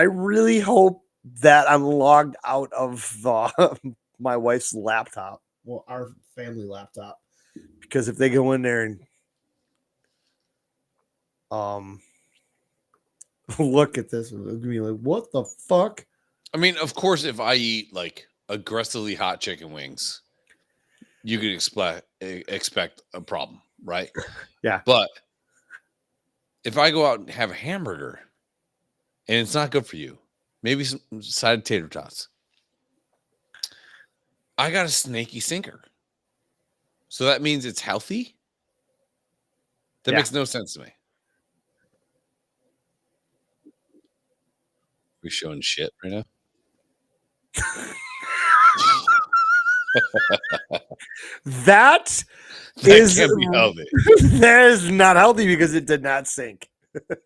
really hope that I'm logged out of my wife's laptop. Well, our family laptop, because if they go in there and look at this, it'll be like, what the fuck? I mean, of course, if I eat like aggressively hot chicken wings, you could expect a problem, right? Yeah. But if I go out and have a hamburger and it's not good for you, maybe some side tater tots, I got a snaky sinker. So that means it's healthy? That makes no sense to me. We showing shit right now? That That is can't be healthy. That is not healthy because it did not sink.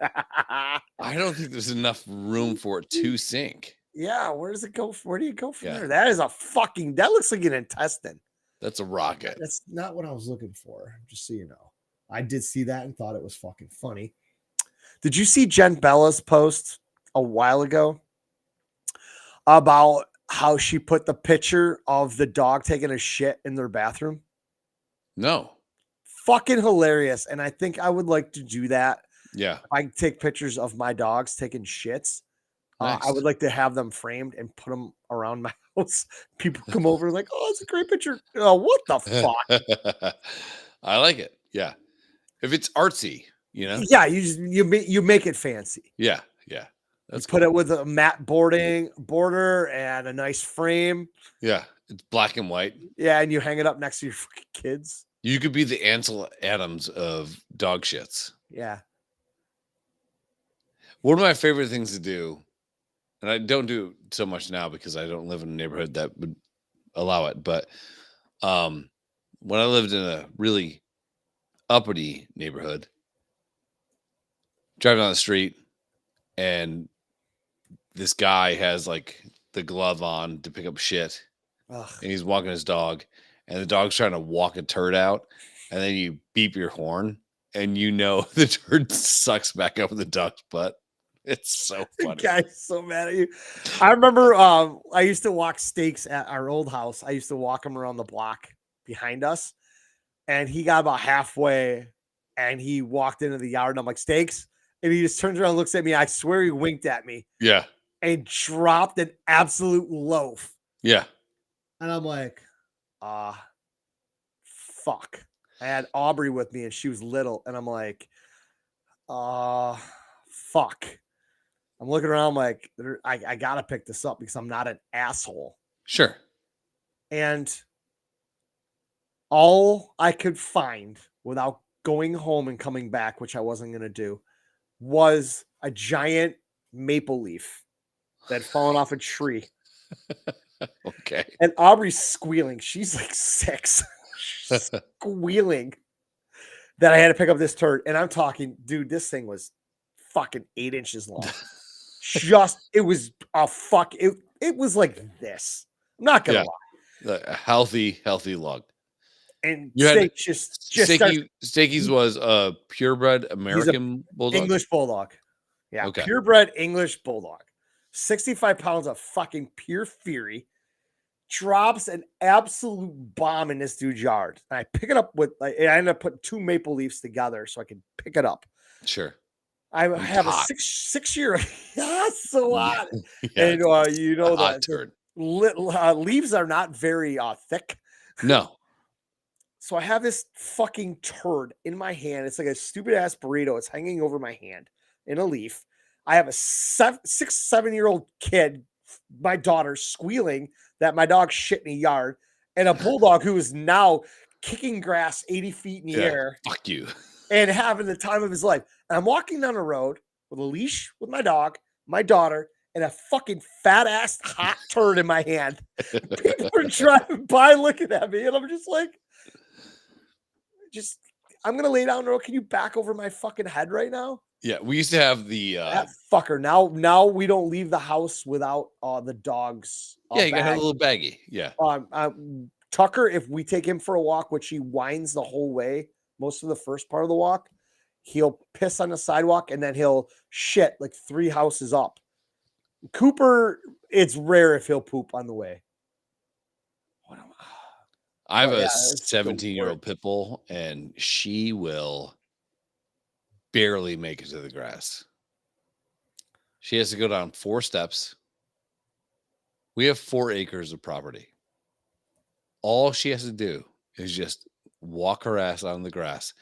I don't think there's enough room for it to sink. Yeah, where does it go? Where do you go from there? That is that looks like an intestine. That's a rocket. That's not what I was looking for, just so you know. I did see that and thought it was fucking funny. Did you see Jen Bella's post a while ago about how she put the picture of the dog taking a shit in their bathroom? No. Fucking hilarious. And I think I would like to do that. Yeah. If I take pictures of my dogs taking shits. Nice. I would like to have them framed and put them around my house. People come over like, oh, it's a great picture. Oh, what the fuck? I like it. Yeah. If it's artsy, you know? Yeah, you make it fancy. Yeah. Yeah. Let's put it with a matte border and a nice frame. Yeah. It's black and white. Yeah, and you hang it up next to your fucking kids. You could be the Ansel Adams of dog shits. Yeah. One of my favorite things to do, and I don't do so much now because I don't live in a neighborhood that would allow it, but when I lived in a really uppity neighborhood, driving down the street and this guy has like the glove on to pick up shit. Ugh. And he's walking his dog and the dog's trying to walk a turd out, and then you beep your horn and you know the turd sucks back up in the dog's butt. It's so funny. The guy's so mad at you. I remember I used to walk steaks at our old house. I used to walk him around the block behind us, and he got about halfway and he walked into the yard and I'm like, steaks? And he just turns around and looks at me. I swear he winked at me. Yeah. And dropped an absolute loaf. Yeah. And I'm like, fuck. I had Aubrey with me and she was little. And I'm like, fuck. I'm looking around I'm like, I got to pick this up because I'm not an asshole. Sure. And all I could find without going home and coming back, which I wasn't going to do, was a giant maple leaf that had fallen off a tree. Okay. And Aubrey's squealing. She's like 6. She's squealing that I had to pick up this turd. And I'm talking, dude, this thing was fucking 8 inches long. It was it was like this. I'm not gonna lie. A healthy log. And You had Steak just starts, Stakey's was a purebred American bulldog. English bulldog. Yeah, Okay. purebred English bulldog. 65 pounds of fucking pure fury. Drops an absolute bomb in this dude's yard. And I pick it up with, I ended up putting 2 maple leaves together so I could pick it up. Sure. I It's have hot. a 6-year. Yeah, it's so hot. Yeah, And you know hot that turd. leaves are not very thick. No. So I have this fucking turd in my hand. It's like a stupid ass burrito. It's hanging over my hand in a leaf. I have a 6-7-year-old kid, my daughter, squealing that my dog shit in a yard, and a bulldog who is now kicking grass 80 feet in the air. Fuck you. And having the time of his life. And I'm walking down the road with a leash with my dog, my daughter, and a fucking fat ass hot turd in my hand. People are driving by looking at me, and I'm just like, I'm gonna lay down the road. Can you back over my fucking head right now? Yeah, we used to have the That fucker. Now we don't leave the house without the dog's. you got a little baggie. Yeah. Tucker, if we take him for a walk, which he whines the whole way, most of the first part of the walk, he'll piss on the sidewalk and then he'll shit like 3 houses up. Cooper, it's rare if he'll poop on the way. I have a it's 17-year-old pit bull, and she will barely make it to the grass. She has to go down 4 steps. We have 4 acres of property. All she has to do is just walk her ass on the grass.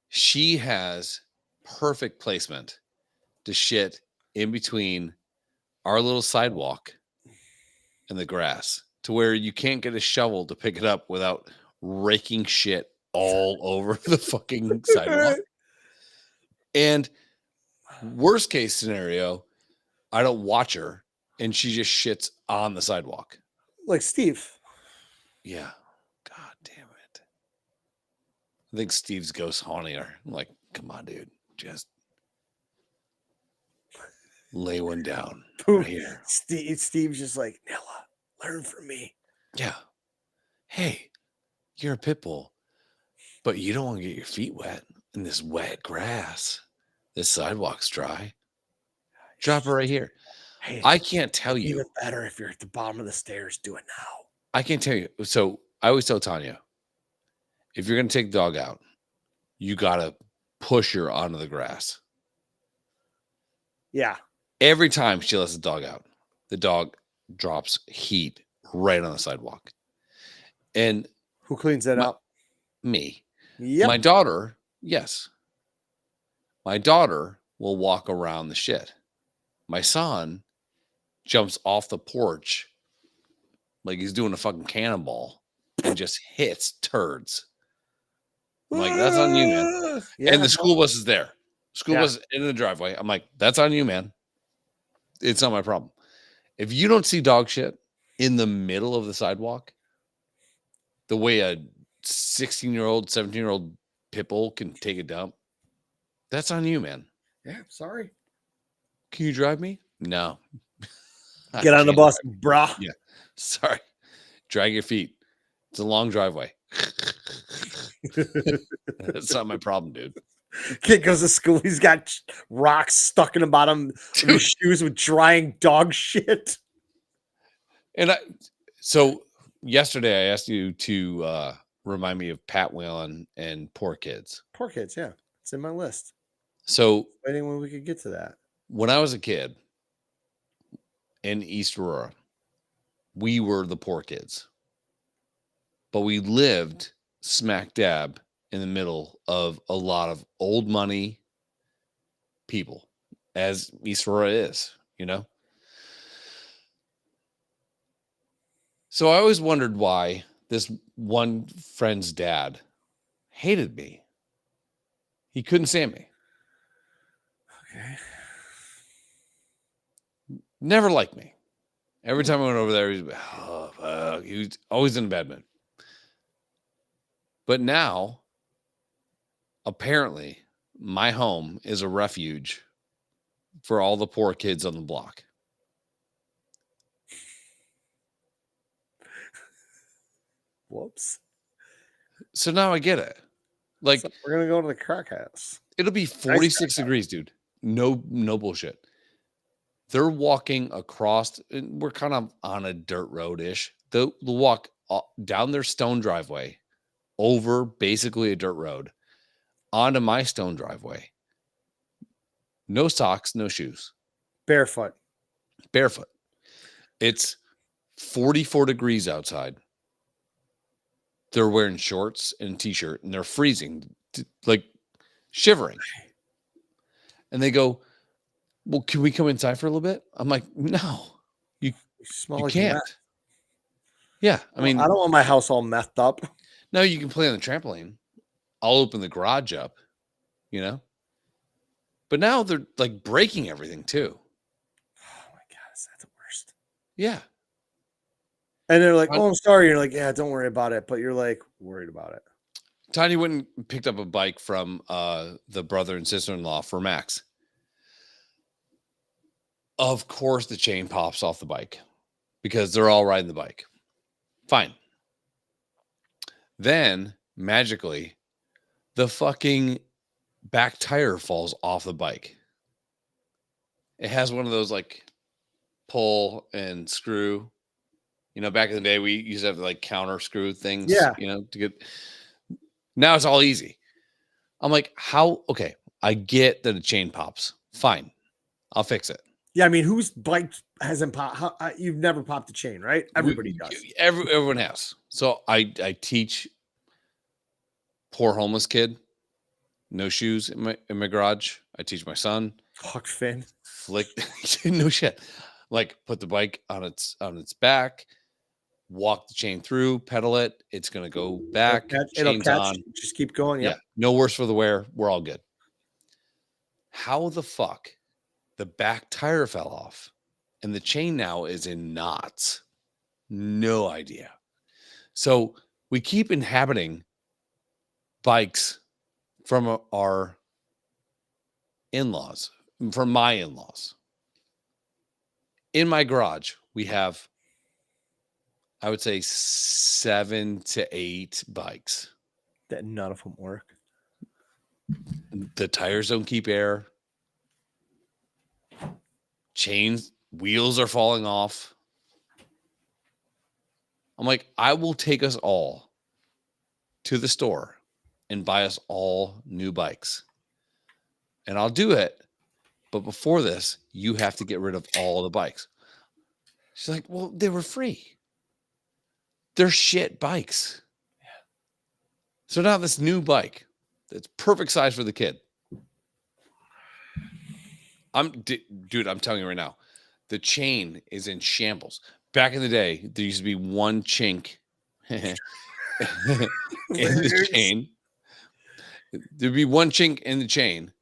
She has perfect placement to shit in between our little sidewalk and the grass, to where you can't get a shovel to pick it up without raking shit all over the fucking sidewalk. And worst case scenario, I don't watch her and she just shits on the sidewalk. Like Steve. Yeah. God damn it. I think Steve's ghost haunting her. I'm like, come on, dude. Just lay one down right here. Steve's just like, Nella, learn from me. Yeah. Hey, you're a pit bull, but you don't want to get your feet wet in this wet grass. This sidewalk's dry. Drop her right here. Hey, I can't tell you. Even better if you're at the bottom of the stairs. Do it now. I can't tell you. So I always tell Tanya, if you're going to take the dog out, you got to push her onto the grass. Yeah. Every time she lets the dog out, the dog drops heat right on the sidewalk. And who cleans that up? Me. Yep. My daughter, yes. My daughter will walk around the shit. My son jumps off the porch like he's doing a fucking cannonball and just hits turds. I'm like, that's on you, man. Yeah, and the school bus is there. School bus in the driveway. I'm like, that's on you, man. It's not my problem. If you don't see dog shit in the middle of the sidewalk, the way a 16-year-old, 17-year-old pit bull can take a dump, that's on you, man. Yeah, sorry. Can you drive me? No. Get on the bus, brah. Yeah. Sorry. Drag your feet. It's a long driveway. That's not my problem, dude. Kid goes to school. He's got rocks stuck in the bottom of his shoes with drying dog shit. And so yesterday I asked you to remind me of Pat Whalen and Poor Kids. Poor Kids, yeah. It's in my list. So waiting when we could get to that. When I was a kid in East Aurora, we were the poor kids. But we lived smack dab in the middle of a lot of old money people, as East Aurora is, you know? So I always wondered why this one friend's dad hated me. He couldn't stand me. Okay. Never liked me. Every time I went over there, he was always in a bad mood. But now, apparently, my home is a refuge for all the poor kids on the block. Whoops. So now I get it. Like, So we're gonna go to the crack house. it'll be 46 degrees, dude. No bullshit. They're walking across, and we're kind of on a dirt road-ish. They'll walk down their stone driveway, over basically a dirt road, onto my stone driveway. No socks, no shoes. Barefoot. Barefoot. It's 44 degrees outside. They're wearing shorts and a t-shirt, and they're freezing, like shivering. And they go, well, can we come inside for a little bit? I'm like, no, you can't. Meth. Yeah, I mean, I don't want my house all methed up. no, you can play on the trampoline. I'll open the garage up, you know. But now they're like breaking everything too. Oh my god, is that the worst? Yeah. And they're like, "Oh, I'm sorry." You're like, "Yeah, don't worry about it." But you're like worried about it. Tiny went and picked up a bike from the brother and sister-in-law for Max. Of course, the chain pops off the bike because they're all riding the bike. Fine. Then, magically, the fucking back tire falls off the bike. It has one of those like pull and screw. You know, back in the day, we used to have like counter screw things. Yeah. You know, to get. Now it's all easy. I'm like, how? Okay, I get that a chain pops. Fine, I'll fix it. Yeah, I mean, whose bike hasn't popped? You've never popped a chain, right? Everybody does. Everyone has. So I teach poor homeless kid, no shoes in my garage. I teach my son. Fuck Finn. Flick, no shit. Like put the bike on its back, walk the chain through, pedal it. It's gonna go back. It'll chains catch. on. Just keep going. Yep. Yeah, no worse for the wear. We're all good. How the fuck the back tire fell off and the chain now is in knots? No idea. So we keep inhabiting bikes from our in-laws, from my in-laws. In my garage, we have, I would say, 7 to 8 bikes. That none of them work. The tires don't keep air. Chains, wheels are falling off. I'm like, I will take us all to the store and buy us all new bikes. And I'll do it. But before this, you have to get rid of all the bikes. She's like, well, they were free. They're shit bikes. Yeah. So now this new bike that's perfect size for the kid. Dude, I'm telling you right now, the chain is in shambles. Back in the day, there used to be one chink in the chain. There'd be one chink in the chain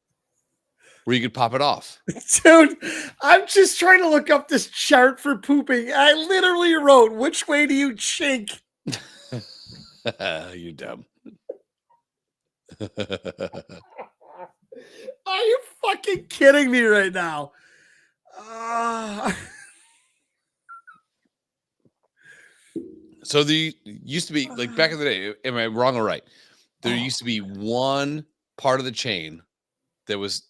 where you could pop it off. Dude, I'm just trying to look up this chart for pooping. I literally wrote, which way do you chink? You're dumb. Are you fucking kidding me right now? So there used to be, like back in the day, am I wrong or right? There used to be one part of the chain that was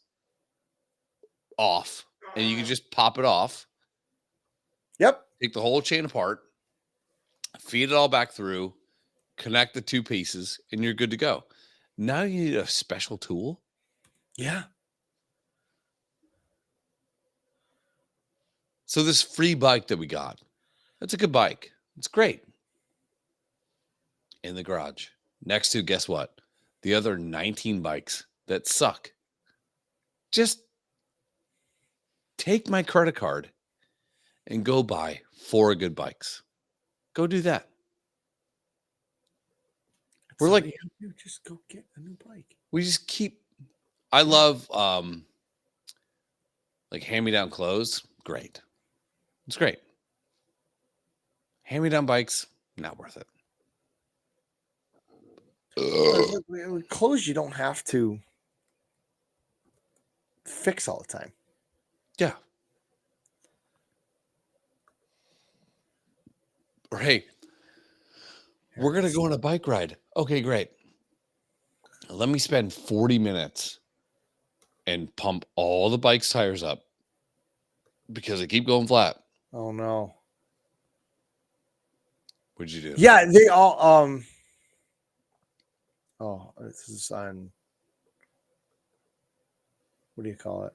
off, and you could just pop it off. Yep. Take the whole chain apart, feed it all back through, connect the two pieces, and you're good to go. Now you need a special tool. Yeah. So this free bike that we got, that's a good bike. It's great. In the garage. Next to, guess what? The other 19 bikes that suck. Just take my credit card and go buy 4 good bikes. Go do that. We're like, just go get a new bike. We just keep. I love like hand-me-down clothes. Great. It's great. Hand-me-down bikes, not worth it. With clothes you don't have to fix all the time. Yeah. Or hey, we're gonna go on a bike ride. Okay, great. Let me spend 40 minutes and pump all the bike's tires up because they keep going flat. Oh no. What'd you do? Yeah, they all oh, this is on what do you call it?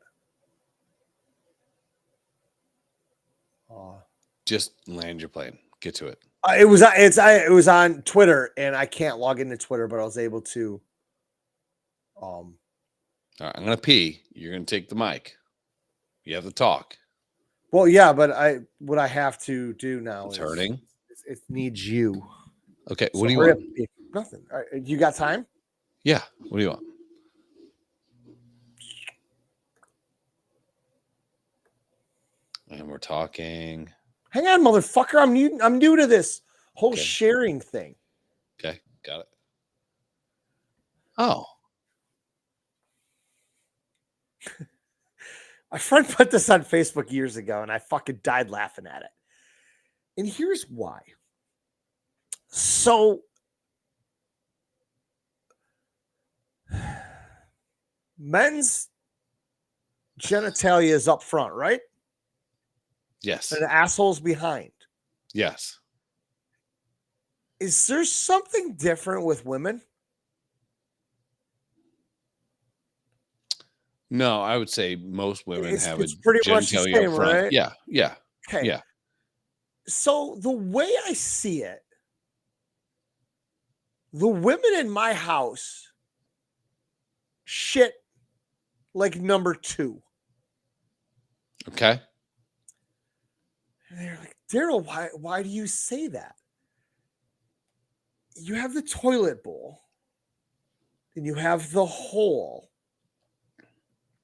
Just land your plane. Get to it. It was on Twitter, and I can't log into Twitter, but I was able to. All right, I'm gonna pee. You're gonna take the mic. You have to talk. Well, yeah, but what I have to do now It's is hurting. it needs you. Okay, So what do you hurry want? up. Nothing. All right, you got time? Yeah, what do you want? And we're talking. Hang on, motherfucker. I'm new to this whole Okay. sharing thing. Okay, got it. Oh, My friend put this on Facebook years ago, and I fucking died laughing at it. And here's why. So, men's genitalia is up front, right? yes. And the asshole's behind. Yes. Is there something different with women? No, I would say most women have It's a pretty much the genitalia same, up front. right? Yeah, yeah, Okay. yeah. So the way I see it, the women in my house shit like number 2. Okay. And they're like, Daryl, why do you say that? You have the toilet bowl and you have the hole,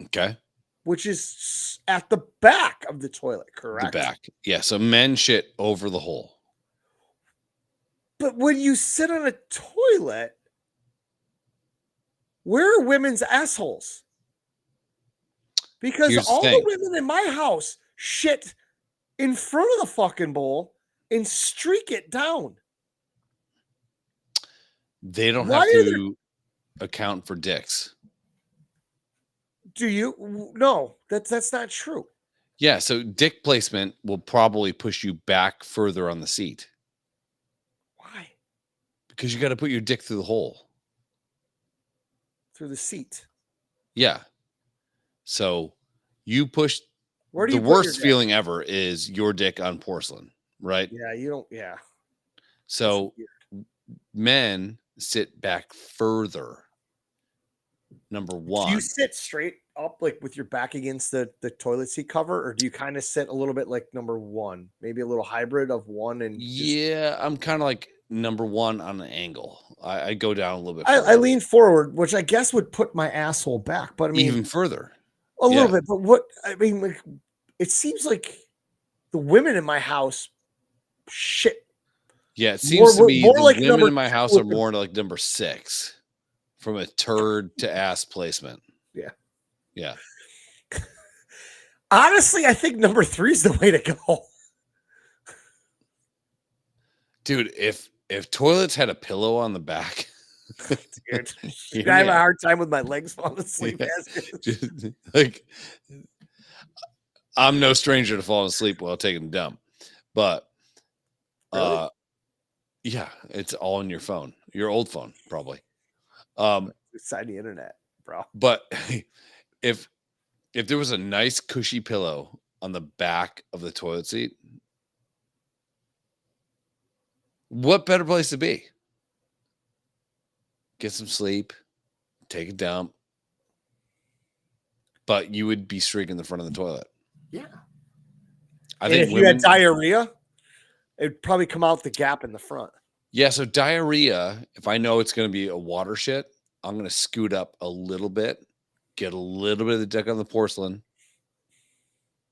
Okay. which is at the back of the toilet, correct? The back. Yeah. So men shit over the hole. But when you sit on a toilet, where are women's assholes? Because Here's the all the thing. women in my house shit in front of the fucking bowl and streak it down. They don't Why have are to account for dicks. Do you? No, that's not true. Yeah. So dick placement will probably push you back further on the seat Why? because you got to put your dick through the hole. Through the seat. Yeah. So you push. Where do The you put your worst dick? feeling ever is your dick on porcelain, right? Yeah, you don't. Yeah. So men sit back further. Number Do one. you sit straight up, like with your back against the toilet seat cover, or do you kind of sit a little bit like number 1, maybe a little hybrid of 1 and? Yeah, I'm kind of like number 1 on an angle. I go down a little bit. I lean forward, which I guess would put my asshole back, but I mean even further. a little bit. But what I mean, like, it seems like the women in my house shit. Yeah, it seems to me more the like women number in my 2 house with are more like number 6 from a turd to ass placement. Yeah. Yeah. Honestly, I think number 3 is the way to go. Dude, if toilets had a pillow on the back, Dude, hear I have me a out. hard time with my legs falling asleep. Yeah. Just, like, I'm no stranger to falling asleep while taking a dump, but Really? yeah, it's all on your phone, your old phone, probably. Inside the internet, bro. But if there was a nice cushy pillow on the back of the toilet seat, what better place to be? Get some sleep, take a dump, but you would be streaking the front of the toilet. Yeah. I And think if you had women, diarrhea, it'd probably come out the gap in the front. yeah. So diarrhea, if I know it's going to be a water shit, I'm going to scoot up a little bit, get a little bit of the dick on the porcelain,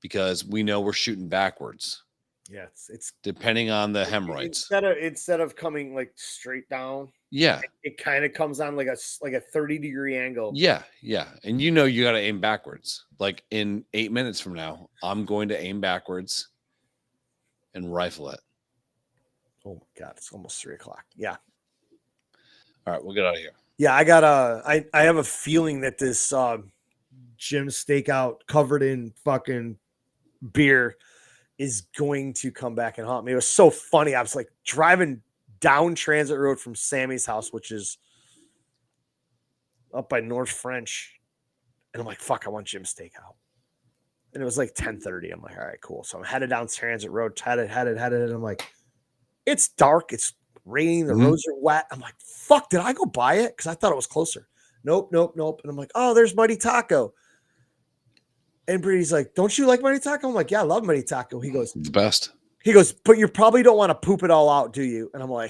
because we know we're shooting backwards. Yeah, it's depending on the hemorrhoids. instead of coming like straight down, Yeah. it kind of comes on like a 30-degree angle. Yeah. Yeah. And you got to aim backwards. Like in 8 minutes from now, I'm going to aim backwards and rifle it. Oh my God, it's almost 3:00. Yeah. All right, we'll get out of here. Yeah, I have a feeling that this gym stakeout covered in fucking beer is going to come back and haunt me. It was so funny. I was like driving down Transit Road from Sammy's house, which is up by North French. And I'm like, fuck, I want gym stakeout. And it was like 10:30. I'm like, all right, cool. So I'm headed down Transit Road, headed. And I'm like, it's dark. It's raining. The roads are wet. I'm like, fuck, did I go buy it? Because I thought it was closer. Nope. And I'm like, oh, there's Mighty Taco. And Brady's like, don't you like Mighty Taco? I'm like, yeah, I love Mighty Taco. He goes, The best. He goes, but you probably don't want to poop it all out, do you? And I'm like,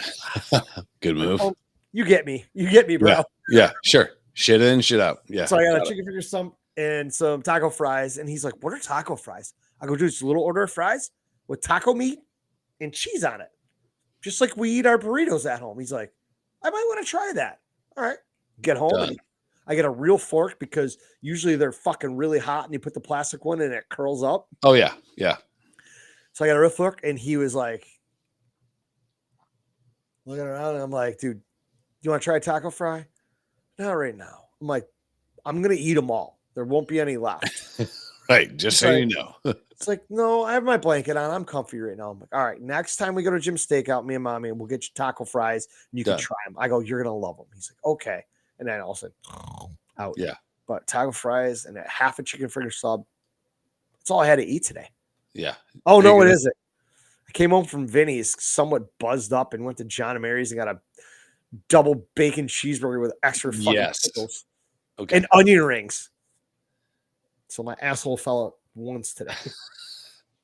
good move. Oh, you get me, bro. Yeah, sure. Shit in, shit out. Yeah. So I got a chicken finger some and some taco fries. And he's like, what are taco fries? I go, dude, it's a little order of fries with taco meat and cheese on it. Just like we eat our burritos at home. He's like, I might want to try that. All right. Get home. And I get a real fork because usually they're fucking really hot and you put the plastic one and it curls up. Oh, yeah. Yeah. So I got a real fork and he was like, looking around and I'm like, dude, you want to try a taco fry? Not right now. I'm like, I'm going to eat them all. There won't be any left. Right. Just so you know. It's like, no, I have my blanket on. I'm comfy right now. I'm like, all right, next time we go to Jim Stakeout, me and mommy, and we'll get you taco fries and you can try them. I go, you're going to love them. He's like, okay. And then all of a sudden, out. Yeah. But taco fries and half a chicken finger sub. That's all I had to eat today. Yeah. Oh, no, it isn't. I came home from Vinny's somewhat buzzed up and went to John and Mary's and got a double bacon cheeseburger with extra fucking pickles and onion rings. So my asshole fell out once today.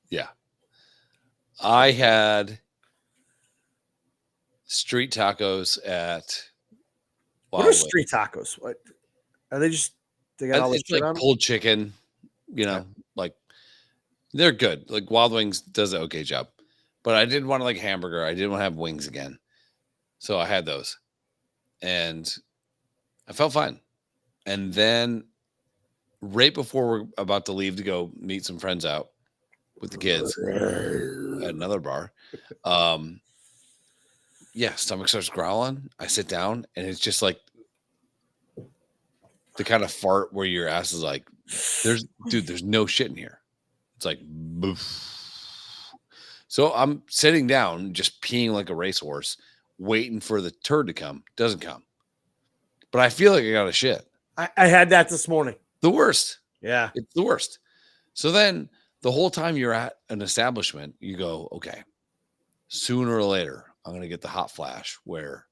Yeah. I had street tacos at What are street tacos? What are they? Just they got all this shit like on pulled chicken, like they're good. Like Wild Wings does an okay job. But I didn't want to like hamburger. I didn't want to have wings again. So I had those. And I felt fine. And then right before we're about to leave to go meet some friends out with the kids at another bar, stomach starts growling. I sit down and it's just like the kind of fart where your ass is like, there's no shit in here. It's like, boof. So I'm sitting down, just peeing like a racehorse, waiting for the turd to come. Doesn't come. But I feel like I got a shit. I had that this morning. The worst. Yeah. It's the worst. So then the whole time you're at an establishment, you go, okay, sooner or later, I'm going to get the hot flash where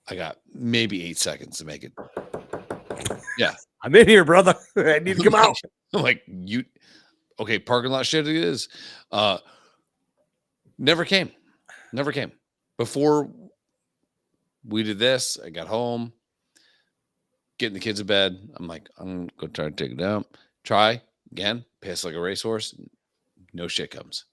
I got maybe 8 seconds to make it. Yeah. I'm in here, brother. I need to come out. I'm like, okay, parking lot shit it is. Never came. Before we did this, I got home, getting the kids to bed. I'm like, I'm going to try to take it down. Try again, piss like a racehorse. No shit comes.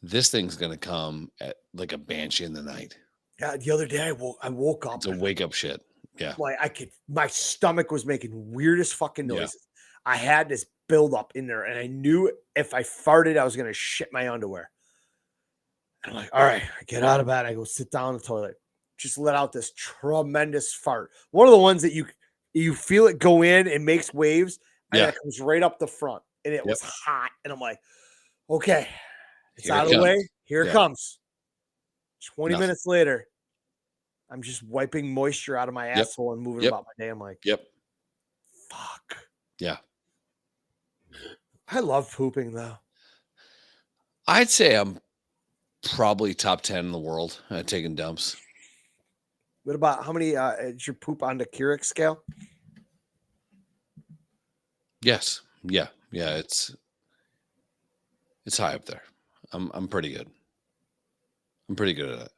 This thing's going to come at like a banshee in the night. Yeah, the other day I woke up. It's a wake up shit. Yeah. Like my stomach was making weirdest fucking noises. Yeah. I had this buildup in there and I knew if I farted, I was going to shit my underwear. I'm like, all right, I get out of bed. I go sit down in the toilet. Just let out this tremendous fart. One of the ones that you feel it go in and makes waves. And it comes right up the front. And it was hot. And I'm like, okay, it's out of the way. Here it comes. 20 minutes later, I'm just wiping moisture out of my asshole and moving about my day. I'm like, fuck. Yeah. I love pooping though. I'd say I'm probably top 10 in the world at taking dumps. What about how many is your poop on the Keurig scale? Yes. Yeah. It's high up there. I'm pretty good. I'm pretty good at it.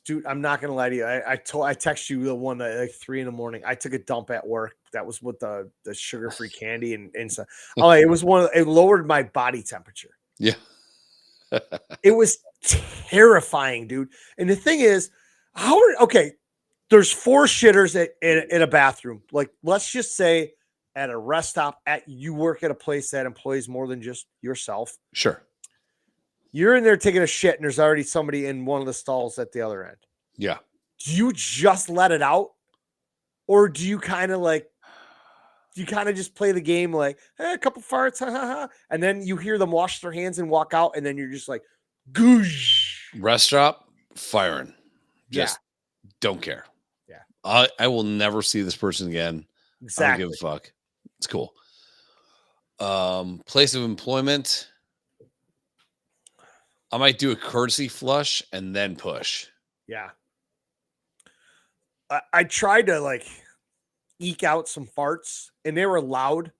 Dude, I'm not gonna lie to you. I texted you the one at like 3 a.m. I took a dump at work. That was with the sugar-free candy and stuff. Oh, it was it lowered my body temperature. Yeah. It was terrifying, dude. And the thing is, there's 4 shitters in a bathroom. Like, let's just say at a rest stop, you work at a place that employs more than just yourself. Sure. You're in there taking a shit, and there's already somebody in one of the stalls at the other end. Yeah. Do you just let it out? Or do you kind of just play the game like, hey, a couple farts, ha, ha, ha, and then you hear them wash their hands and walk out, and then you're just like, goosh. Rest stop, firing. Just don't care. Yeah. I will never see this person again. Exactly. I don't give a fuck. It's cool. Place of employment. I might do a courtesy flush and then push. Yeah. I tried to like eke out some farts, and they were loud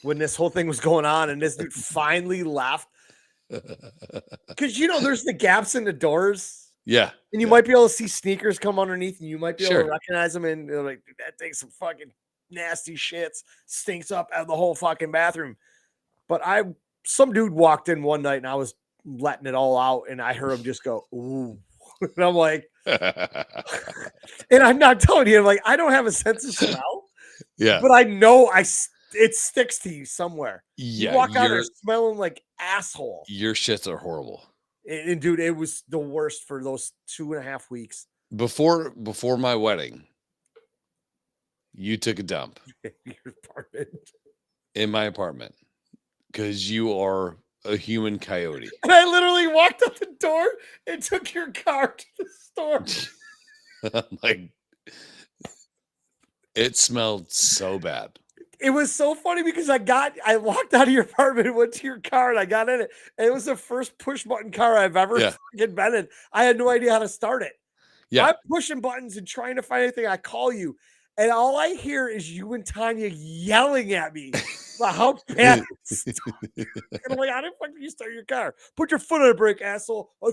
when this whole thing was going on, and this dude finally laughed. Because, there's the gaps in the doors. Yeah. And you might be able to see sneakers come underneath, and you might be able Sure. to recognize them. And they're like, dude, that thing's some fucking nasty shits. Stinks up out of the whole fucking bathroom. But some dude walked in one night, and I was letting it all out, and I heard him just go, ooh. And I'm like, and I'm not telling you, I'm like, I don't have a sense of smell. Yeah. But I know it sticks to you somewhere. Yeah. You walk out there smelling like asshole. Your shits are horrible. And dude, it was the worst for those 2.5 weeks. Before my wedding, you took a dump Your apartment. in my apartment because you are a human coyote. And I literally walked up the door and took your car to the store. Like, it smelled so bad. It was so funny because I walked out of your apartment and went to your car, and I got in it. And it was the first push button car I've ever fucking been in. I had no idea how to start it. Yeah. I'm pushing buttons and trying to find anything. I call you, and all I hear is you and Tanya yelling at me about how bad it stinks. And I'm like, how the fuck do you start your car? Put your foot on the brake, asshole. I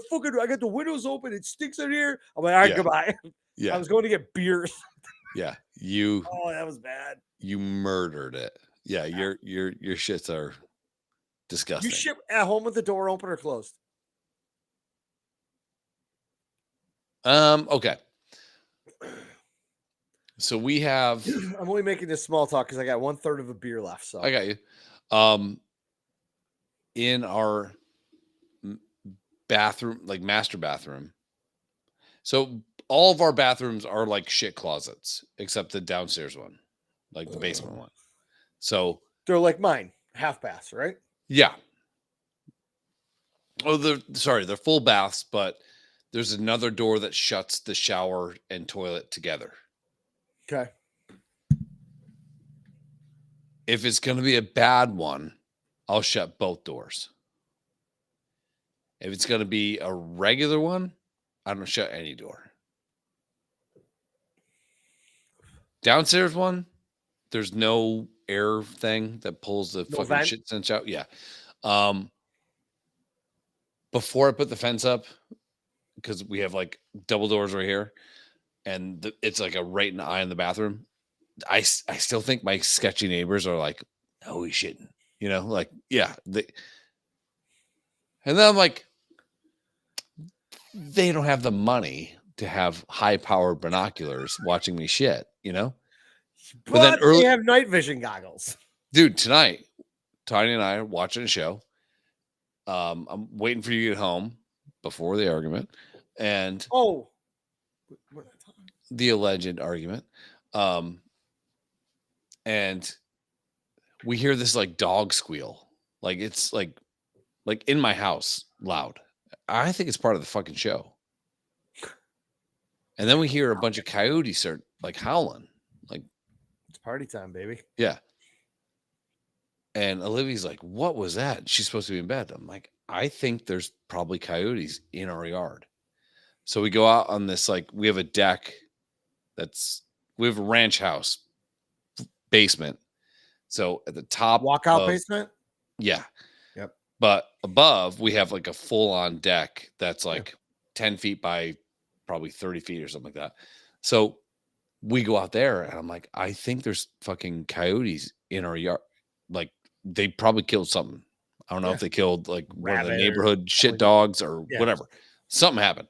got the windows open. It stinks in here. I'm like, all right, goodbye. Yeah. I was going to get beers. Yeah. Oh, that was bad. You murdered it. Yeah. Your shits are disgusting. You shit at home with the door open or closed? Okay. So we have. I'm only making this small talk because I got 1/3 of a beer left. So I got you. In our bathroom, like master bathroom. So all of our bathrooms are like shit closets, except the downstairs one, like the basement one. So they're like mine, half baths, right? Yeah. Oh, they're full baths, but there's another door that shuts the shower and toilet together. Okay. If it's going to be a bad one, I'll shut both doors. If it's going to be a regular one, I don't shut any door. Downstairs one, there's no air thing that pulls the fucking vent? shit stench out. Yeah. Before I put the fence up, because we have like double doors right here, and it's like a right in the eye in the bathroom. I still think my sketchy neighbors are like, oh, he's shitting, like, yeah. And then I'm like, they don't have the money to have high-powered binoculars watching me shit, But then they have night vision goggles. Dude, tonight, Tanya and I are watching a show. I'm waiting for you to get home before the argument. And the alleged argument. And we hear this like dog squeal. Like it's like in my house loud. I think it's part of the fucking show. And then we hear a bunch of coyotes start like howling. Like, it's party time, baby. Yeah. And Olivia's like, what was that? She's supposed to be in bed. I'm like, I think there's probably coyotes in our yard. So we go out on this, like, we have a deck we have a ranch house basement. So at the top. Walkout basement? Yeah. Yep. But above, we have like a full on deck that's like 10 feet by probably 30 feet or something like that. So we go out there and I'm like, I think there's fucking coyotes in our yard. Like, they probably killed something. I don't know if they killed like one of the Rabbit or neighborhood shit something. dogs or Yeah. whatever. Something happened.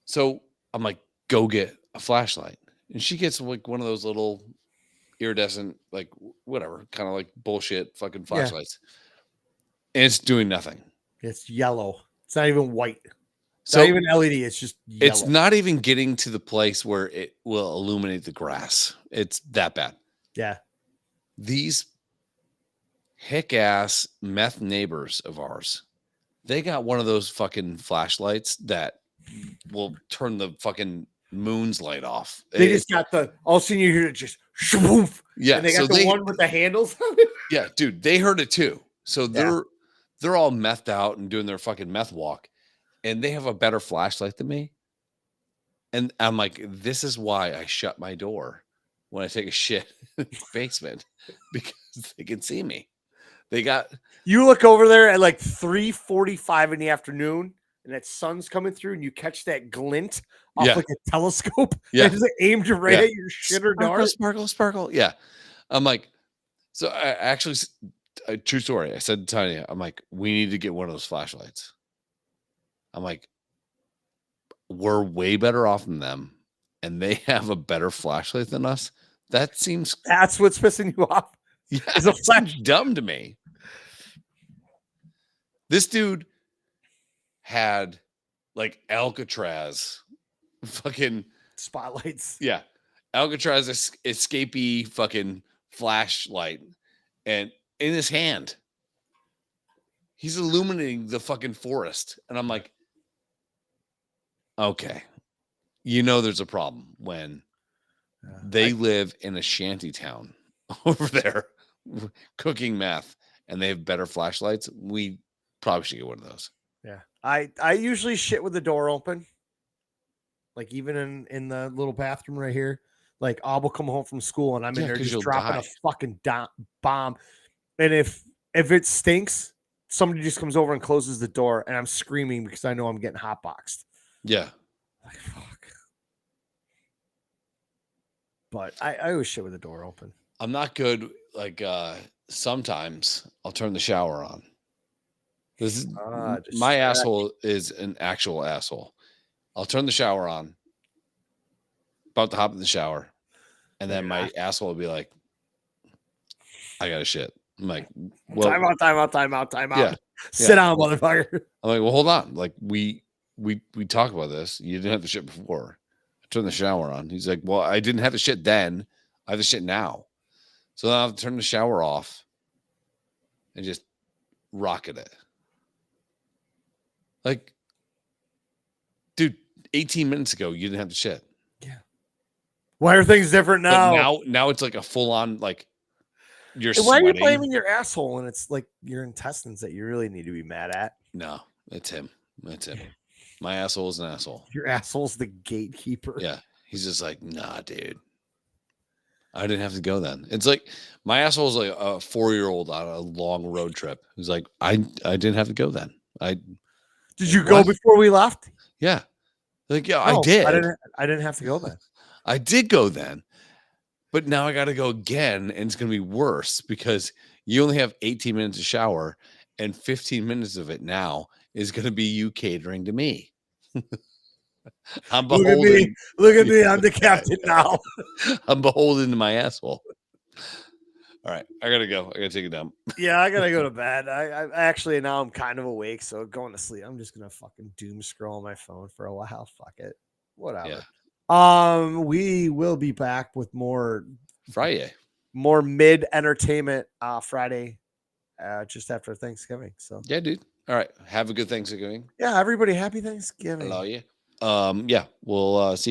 So I'm like, go get a flashlight. And she gets like one of those little iridescent, like whatever, kind of like bullshit fucking Yeah. flashlights. And it's doing nothing. It's yellow. It's not even white. It's So not even LED. It's just yellow. it's not even getting to the place where it will illuminate the grass. It's that bad. Yeah. These hick ass meth neighbors of ours, they got one of those fucking flashlights that will turn the fucking moon's light off. They just got the all of a sudden you hear it just shwoof. Yeah, And they got so the one with the handles on it. Yeah, dude, they heard it too. So they're all methed out and doing their fucking meth walk, and they have a better flashlight than me. And I'm like, this is why I shut my door when I take a shit in the basement, because they can see me. They got You look over there at like 3:45 in the afternoon, and that sun's coming through, and you catch that glint off Yeah. like a telescope. Yeah. And it's aimed right Yeah. at your shit or dart. sparkle, sparkle. Yeah. I'm like, so I actually, a true story. I said to Tanya, I'm like, we need to get one of those flashlights. I'm like, we're way better off than them, and they have a better flashlight than us. That seems That's what's pissing you off. It's a it seems dumb to me. This dude had like Alcatraz fucking Spotlights. yeah, Alcatraz escapee fucking flashlight, and in his hand, he's illuminating the fucking forest, and I'm like, okay, you know, there's a problem when they live in a shanty town over there cooking meth, and they have better flashlights. We probably should get one of those. Yeah. I usually shit with the door open. Like even in the little bathroom right here. Like I will come home from school and I'm in there 'cause just you'll dropping a die. fucking bomb. And if it stinks, somebody just comes over and closes the door, and I'm screaming because I know I'm getting hotboxed. Yeah. Like fuck. But I always shit with the door open. I'm not good. Like sometimes I'll turn the shower on. This is my asshole is an actual asshole. I'll turn the shower on, about to hop in the shower, and then my asshole will be like, I gotta shit. I'm like, well, time out. Yeah. Sit down, motherfucker. I'm like, well, hold on. Like we talked about this. You didn't have the shit before. I turned the shower on. He's like, well, I didn't have the shit then. I have the shit now. So then I have to turn the shower off and just rocket it. Like, dude, 18 minutes ago, you didn't have the shit. Yeah. Why are things different now? But now it's like a full on, like, you're Why are you sweating. blaming your asshole when it's like your intestines that you really need to be mad at? No, it's him. It's him. My asshole is an asshole. Your asshole's the gatekeeper. Yeah. He's just like, nah, dude. I didn't have to go then. It's like my asshole is like a 4-year-old on a long road trip. He's like, I didn't have to go then. Did you go before we left? Yeah. Like, yeah, No, I did. I didn't have to go then. I did go then. But now I got to go again, and it's going to be worse because you only have 18 minutes to shower, and 15 minutes of it now is going to be you catering to me. I'm beholden. Look at me. I'm the captain now. I'm beholden to my asshole. All right, I gotta go. I gotta take a dump. Yeah, I gotta go to bed. I actually now I'm kind of awake, so going to sleep. I'm just gonna fucking doom scroll on my phone for a while. Fuck it, whatever. Yeah. We will be back with more Friday, more mid entertainment Friday, just after Thanksgiving. So yeah, dude. All right, have a good Thanksgiving. yeah, everybody, happy Thanksgiving. I love you. Yeah, we'll see you.